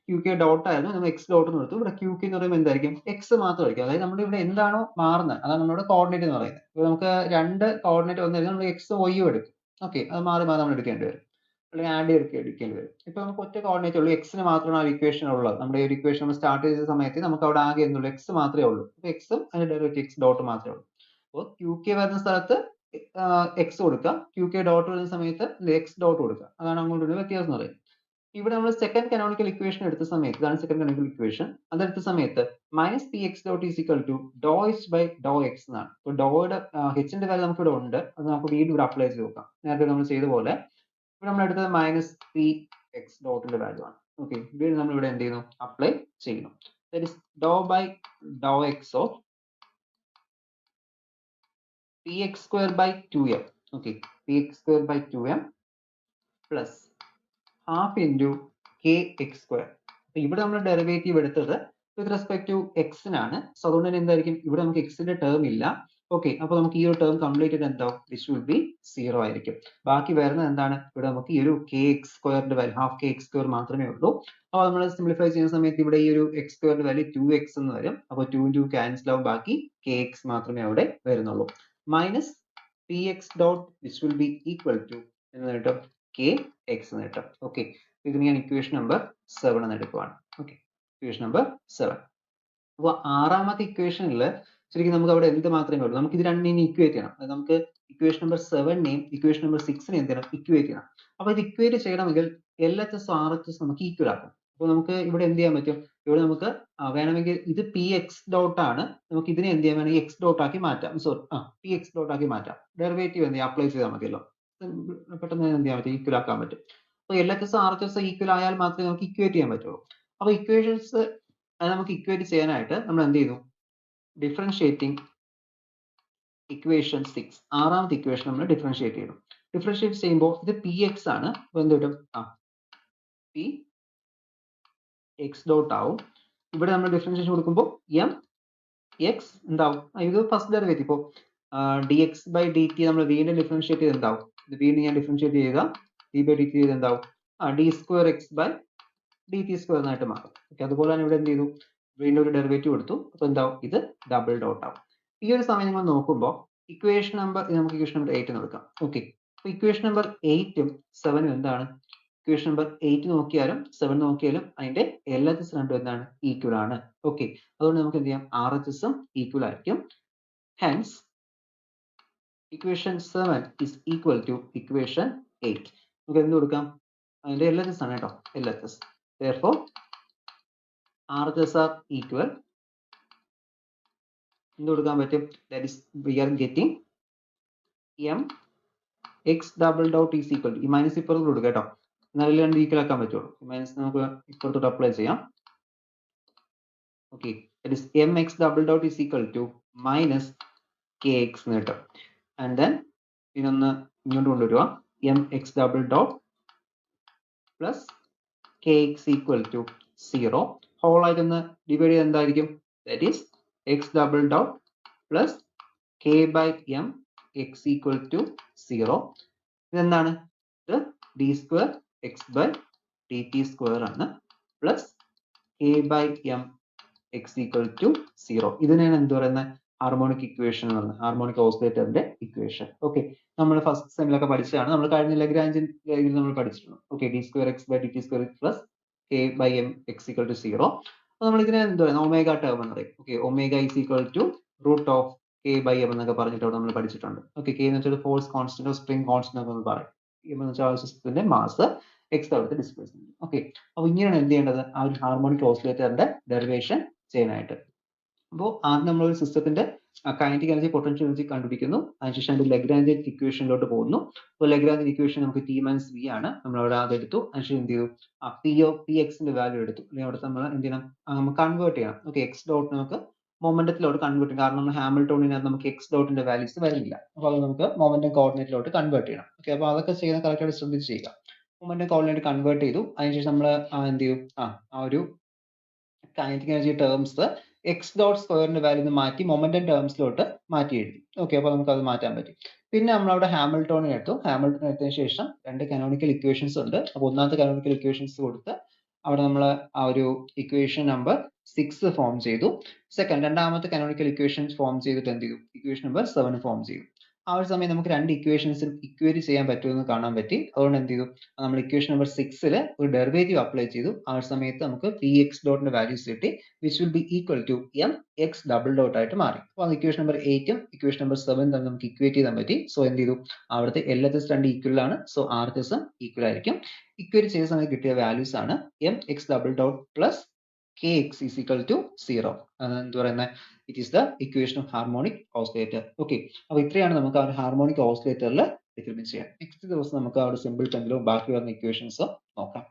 ക്യൂ കെ ഡോട്ട് ആയിരുന്നു, നമ്മൾ എക്സ് ഡോട്ട് എന്ന് എടുത്തു. ഇവിടെ ക്യൂ കെ എന്ന് പറയുമ്പോൾ എന്തായിരിക്കും, എക്സ് മാത്രമായിരിക്കും. അതായത് നമ്മുടെ ഇവിടെ എന്താണോ മാറുന്നത് അതാണ് നമ്മുടെ കോർഡിനേറ്റ് എന്ന് പറയുന്നത്. ഇപ്പോൾ നമുക്ക് രണ്ട് കോർഡിനേറ്റ് വന്നു നമ്മൾ എക്സും വൈയും എടുക്കും. ഓക്കെ, അത് മാറി മാറി നമ്മൾ എടുക്കേണ്ടി വരും, അല്ലെങ്കിൽ ആഡ് എടുക്കേണ്ടി വരും. ഇപ്പൊ നമുക്ക് ഒറ്റ കോർഡിനേറ്റ് ഉള്ളൂ, എക്സിന് മാത്രമാണ് ആ ഇക്വേഷൻ ഉള്ളത്. നമ്മുടെ ഒരു ഇക്വേഷൻ നമ്മൾ സ്റ്റാർട്ട് ചെയ്ത സമയത്ത് നമുക്ക് അവിടെ ആകെ എന്തുള്ളൂ, എക്സ് മാത്രമേ ഉള്ളൂ. അപ്പൊ എക്സും അതിന്റെ ഡെറിവേറ്റീവ് എക്സ് ഡോട്ട് മാത്രമേ ഉള്ളൂ. അപ്പോൾ ക്യൂ കെ വരുന്ന സ്ഥലത്ത് എക്സ് കൊടുക്കുക, ക്യൂ കെ ഡോട്ട് വരുന്ന സമയത്ത് എക്സ് ഡോട്ട് കൊടുക്കുക. അതാണ് അങ്ങോട്ടുള്ള വ്യത്യാസം എന്ന് പറയുന്നത്. ഇവിടെ നമ്മൾ സെക്കൻഡ് കാനോണിക്കൽ ഇക്വേഷൻ എടുത്ത സമയത്ത്, ഇതാണ് സെക്കൻഡ് കാനോണിക്കൽ ഇക്വേഷൻ, അതെടുത്ത സമയത്ത് minus P X dot is equal to Dr H by Dr X എന്നാണ്. ഇപ്പോൾ ഡോയുടെ എച്ചിന്റെ വാല്യൂ നമുക്ക് ഇവിടെ ഉണ്ട്, അത് നമുക്ക് വീണ്ടും ഇവിടെ അപ്ലൈ ചെയ്ത് നോക്കാം. നേരത്തെ നമ്മൾ ചെയ്ത പോലെ ഇവിടെ നമ്മൾ എടുത്തത് മൈനസ് പി എക്സ് ഡോട്ടിന്റെ വാല്യൂ ആണ്. ഓക്കെ, വീണ്ടും നമ്മൾ ഇവിടെ എന്ത് ചെയ്യുന്നു, അപ്ലൈ ചെയ്യുന്നു. That is Dr by Dr X of P X square by 2m. Okay, P X square by 2m plus half into K X square. അപ്പൊ ഇവിടെ നമ്മൾ ഡെറിവേറ്റീവ് എടുത്തത് വിത്ത് റെസ്പെക്ട് ടു എക്സിനാണ്. സോ അതുകൊണ്ട് തന്നെ എന്തായിരിക്കും, ഇവിടെ നമുക്ക് എക്സിന്റെ ടേം ഇല്ല. ഓക്കെ, അപ്പൊ നമുക്ക് ഈ ഒരു ടേം കംപ്ലീറ്റ് ചെയ്ത് എന്താവും, ദിസ് വിൽ ബി 0 ആയിരിക്കും. ബാക്കി വരുന്നത് എന്താണ്, ഇവിടെ നമുക്ക് ഈ ഒരു കെ എക്സ് സ്ക്വയറിന്റെ value half K X square മാത്രമേ ഉള്ളൂ. അപ്പോൾ നമ്മൾ സിംപ്ലിഫൈ ചെയ്യുന്ന സമയത്ത് ഇവിടെ ഈ ഒരു എക്സ് സ്ക്വയറിന്റെ വാല്യൂ 2x എന്ന് വരും. അപ്പോൾ 2 2 ക്യാൻസൽ ആവും, ബാക്കി കെ എക്സ് മാത്രമേ അവിടെ വരുന്നുള്ളൂ. Minus P X dot this will be equal to എന്ന് കിട്ടും, കെ എക്സ് എന്ന് കിട്ടും. ഓക്കെ, ഇതിന് ഞാൻ ഇക്വേഷൻ നമ്പർ 7 എന്ന് എടുക്കുവാണ്. Okay, equation number 7. അപ്പോൾ ആറാമത്തെ ഇക്വേഷനിൽ ശരിക്കും നമുക്ക് അവിടെ എന്ത് മാത്രമേ ഉള്ളൂ, നമുക്ക് ഇത് രണ്ടിനെയും ഇക്വേറ്റ് ചെയ്യണം. അതായത് നമുക്ക് ഇക്വേഷൻ നമ്പർ 7നെയും ഇക്വേഷൻ നമ്പർ 6നെയും എന്ത് ചെയ്യണം, ഇക്വേറ്റ് ചെയ്യണം. അപ്പോൾ ഇത് ഇക്വേറ്റ് ചെയ്യണമെങ്കിൽ LHS RHS നമുക്ക് ഈക്വൽ ആക്കണം. അപ്പോൾ നമുക്ക് ഇവിടെ എന്ത് ചെയ്യാൻ പറ്റും, ഇവിടെ നമുക്ക് വേണമെങ്കിൽ ഇത് പി എക്സ് ഡോട്ട് ആണ്, നമുക്ക് ഇതിനെ എന്ത് ചെയ്യാൻ വേണമെങ്കിൽ എക്സ് ഡോട്ട് ആക്കി മാറ്റാം. സോറി, പി എക്സ് ഡോട്ട് ആക്കി മാറ്റാം. ഡെറിവേറ്റീവ് എന്ത് ചെയ്യാം, അപ്ലൈ ചെയ്താൽ മതിയല്ലോ, പെട്ടെന്ന് എന്ത് ചെയ്യാൻ പറ്റും, ഈക്വൽ ആക്കാൻ പറ്റും. അപ്പോൾ LHS RHS ഈക്വൽ ആയാൽ മാത്രമേ നമുക്ക് ഇക്വേറ്റ് ചെയ്യാൻ പറ്റുള്ളൂ. അപ്പോൾ ഇക്വേഷൻസ് നമുക്ക് ഇക്വേറ്റ് ചെയ്യാനായിട്ട് നമ്മൾ എന്ത് ചെയ്യുന്നു, ഡിഫറൻഷിയേറ്റിംഗ് ഇക്വേഷൻ 6, ആറാമത്തെ ഇക്വേഷൻ നമ്മൾ ഡിഫറൻഷിയേറ്റ് ചെയ്യണം. ഡിഫറൻഷിയേറ്റ് ചെയ്യുമ്പോൾ ഇത് പി എക്സ് ആണ്, അപ്പോൾ എന്ത് കിട്ടും, പി എക്സ് ഡോട്ട് ആവും. ഇവിടെ നമ്മൾ ഡിഫറൻഷിയേഷൻ കൊടുക്കുമ്പോൾ എം എക്സ് എന്താവും, ഇത് ഫസ്റ്റ് ഡെറിവേറ്റീവ്. ഇപ്പോൾ D X by D T നമ്മൾ വീണ്ടും ഡിഫറൻഷിയേറ്റ് ചെയ്ത് എന്താവും, ഇത് വീണ്ടും ഞാൻ ഡിഫറൻഷിയേറ്റ് ചെയ്യുക, ഡി ബൈ ഡി ടി ചെയ്ത് എന്താവും, d square X by D T square എന്നായിട്ട് മാറും. ഓക്കെ, അതുപോലെ തന്നെ ഇവിടെ എന്ത് ചെയ്തു, വീണ്ടും ഒരു ഡെറിവേറ്റീവ് എടുത്തു, അപ്പോൾ എന്താവും, ഇത് ഡബിൾ ഡോട്ട് ആവും. ഈ ഒരു സമയം നിങ്ങൾ നോക്കുമ്പോൾ ഇക്വേഷൻ നമ്പർ, നമുക്ക് ഇക്വേഷൻ നമ്പർ 8 എടുക്കാം. ഓക്കെ, അപ്പോൾ ഇക്വേഷൻ നമ്പർ 8ഉം 7ഉം എന്താണ്, ഇക്വേഷൻ നമ്പർ 8 നോക്കിയാലും 7 നോക്കിയാലും അതിന്റെ LHS രണ്ടും എന്താണ്, ഈക്വൽ ആണ്. ഓക്കെ, അതുകൊണ്ട് നമുക്ക് എന്ത് ചെയ്യാം, RHSഉം ഈക്വൽ ആയിരിക്കും. Hence equation 7 is equal to equation 8. നമുക്ക് എന്ത് കൊടുക്കാം, അതിന്റെ LHS ആണ് കേട്ടോ, LHS. Therefore RHS are equal. എന്ത് കൊടുക്കാൻ പറ്റും, that is we are getting m x double dot is equal to, ഈ മൈനസ് ഇപ്പുറത്തോട്ട് കൊടുക്കുക കേട്ടോ, എന്നാലും രണ്ട് ഈക്വൽ ആക്കാൻ പറ്റുള്ളൂ. മൈനസ് നമുക്ക് ഇപ്പുറത്തോട്ട് അപ്ലൈ ചെയ്യാം. Okay, that is m x double dot is equal to minus kx എന്ന് കിട്ടും. ആൻഡ് ദെൻ ഇതൊന്ന് ഇങ്ങോട്ട് കൊണ്ടുവരിക, m x double dot plus kx equal to 0 whole ആയിട്ടൊന്ന് ഡിവൈഡ് ചെയ്ത് എന്തായിരിക്കും, that is x double dot plus k by m x equal to 0. ഇതെന്താണ്, ഇത് d square x by dt square ആണ്, plus k by m x equal to 0. ഇതിനെയാണ് എന്ത് പറയുന്നത്, harmonic equation എന്ന് പറയുന്നത്, ഹാർമോണിക് ഓസിലേറ്ററിന്റെ ഇക്വേഷൻ. ഓക്കെ, നമ്മൾ ഫസ്റ്റ് സെമിലൊക്കെ പഠിച്ചതാണ്, നമ്മൾ കഴിഞ്ഞ ലഗ്രാഞ്ചിൻ നമ്മൾ പഠിച്ചിട്ടുണ്ട്. Okay, D square X by D T square plus K by M X equal to 0. അപ്പോൾ നമ്മൾ ഇതിനെ എന്താ പറയുക, ഒമേഗ ടേം എന്ന് പറയും. Okay, omega is equal to root of K by M എന്നൊക്കെ പറഞ്ഞിട്ട് നമ്മൾ പഠിച്ചിട്ടുണ്ട്. ഓക്കെ, കെ എന്ന് വെച്ചാൽ ഫോഴ്സ് കോൺസ്റ്റന്റ്, സ്പ്രിംഗ് കോൺസ്റ്റന്റ് എന്ന് പറയും. എം എന്ന് വെച്ചാൽ സിസ്റ്റത്തിന്റെ മാസ്, എക്സ് അവിടുത്തെ ഡിസ്പ്ലേസ്മെന്റ്. ഓക്കെ, അപ്പോൾ ഇങ്ങനെയാണ് എന്ത് ചെയ്യേണ്ടത്, ആ ഒരു ഹാർമോണിക് ഓസിലേറ്ററിന്റെ ഡെറിവേഷൻ ചെയ്യാനായിട്ട്. അപ്പോൾ ആദ്യം നമ്മൾ ഒരു സിസ്റ്റത്തിന്റെ കൈനറ്റിക് എനർജി, പൊട്ടൻഷ്യൽ എനർജി കണ്ടുപിടിക്കുന്നു. അതിനുശേഷം അതിന്റെ ലഗ്രാഞ്ചിയൻ ഇക്വേഷനിലോട്ട് പോകുന്നു. അപ്പോൾ ലഗ്രാഞ്ചിയൻ ഇക്വേഷൻ നമുക്ക് ടി മൈനസ് വി ആണ്, നമ്മൾ അവിടെ അത് എടുത്തു. അതിനുശേഷം എന്ത് ചെയ്തു, പി എക്സിന്റെ വാല്യൂ എടുത്തു. അല്ലെങ്കിൽ അവിടെ നമ്മൾ എന്ത് ചെയ്യണം, നമുക്ക് കൺവേർട്ട് ചെയ്യണം. ഓക്കെ, എക്സ് ഡോട്ട് നമുക്ക് മൊമെന്റത്തിലോട്ട് കൺവേർട്ട് ചെയ്യണം. കാരണം നമ്മൾ ഹാമിൽട്ടോണിനകത്ത് നമുക്ക് എക്സ് ഡോട്ടിന്റെ വാല്യൂസ് വരുന്നില്ല. അപ്പോൾ അത് നമുക്ക് മൊമെന്റം കോർഡിനേറ്റിലോട്ട് കൺവേർട്ട് ചെയ്യണം. ഓക്കെ, അപ്പോൾ അതൊക്കെ ചെയ്യുന്ന കറക്റ്റായിട്ട് ശ്രദ്ധിച്ച് ചെയ്യുക. മൊമെന്റം കോർഡിനേറ്റ് കൺവേർട്ട് ചെയ്തു. അതിനുശേഷം നമ്മൾ എന്ത് ചെയ്യും, ആ ഒരു kinetic energy terms X dot സ്ക്വയറിന്റെ വാല്യൂ മാറ്റി മൊമെന്റം ടേംസിലോട്ട് മാറ്റി എഴുതി. ഓക്കെ, അപ്പോൾ നമുക്ക് അത് മാറ്റാൻ പറ്റും. പിന്നെ നമ്മൾ അവിടെ ഹാമിൽട്ടോണിനെ എടുത്തു. ഹാമിൽട്ടൺ എടുത്തതിന് ശേഷം രണ്ട് കാനോണിക്കൽ ഇക്വേഷൻസ് ഉണ്ട്. അപ്പോൾ ഒന്നാമത്തെ കാനോണിക്കൽ ഇക്വേഷൻസ് കൊടുത്ത് അവിടെ നമ്മൾ ആ ഒരു ഇക്വേഷൻ നമ്പർ 6 ഫോം ചെയ്തു. രണ്ടാമത്തെ കാനോണിക്കൽ ഇക്വേഷൻ ഫോം ചെയ്തിട്ട് എന്ത് ചെയ്തു, ഇക്വേഷൻ നമ്പർ 7 ഫോം ചെയ്തു. ആ ഒരു സമയം നമുക്ക് രണ്ട് ഇക്വേഷൻസും ഇക്വേറ്റ് ചെയ്യാൻ പറ്റുമെന്ന് കാണാൻ പറ്റി. അതുകൊണ്ട് എന്ത് ചെയ്തു, നമ്മൾ ഇക്വേഷൻ നമ്പർ 6 ഒരു ഡെറിവേറ്റീവ് അപ്ലൈ ചെയ്തു. ആ ഒരു സമയത്ത് നമുക്ക് പി എക്സ് ഡോട്ടിന്റെ വാല്യൂസ് കിട്ടി, which will be equal to M X double dot ആയിട്ട് മാറി. അപ്പോൾ ഇക്വേഷൻ നമ്പർ 8ഉം ഇക്വേഷൻ നമ്പർ 7 തന്നെ നമുക്ക് ഇക്വേറ്റ് ചെയ്യാൻ പറ്റി. സോ എന്ത് ചെയ്തു, അവിടുത്തെ LHS രണ്ട് ഈക്വൽ ആണ്. സോ RHSഉം ഈക്വൽ ആയിരിക്കും. ഇക്വേറ്റ് ചെയ്ത സമയത്ത് കിട്ടിയ വാല്യൂസ് ആണ് M X double dot plus kx is equal to 0. എന്ത് പറയുന്നത്, it is the equation of harmonic oscillator. Okay, അപ്പോൾ ഇത്രയാണ് നമുക്ക് ആ ഒരു ഹാർമോണിക് ഓസിലേറ്ററിൽ ഡിറ്റർമിൻ ചെയ്യാൻ. നെക്സ്റ്റ് ദിവസം നമുക്ക് ആ ഒരു സിമ്പിൾ ടെൻസിലോ ബാക്കി വരുന്ന ഇക്വേഷൻസോ നോക്കാം.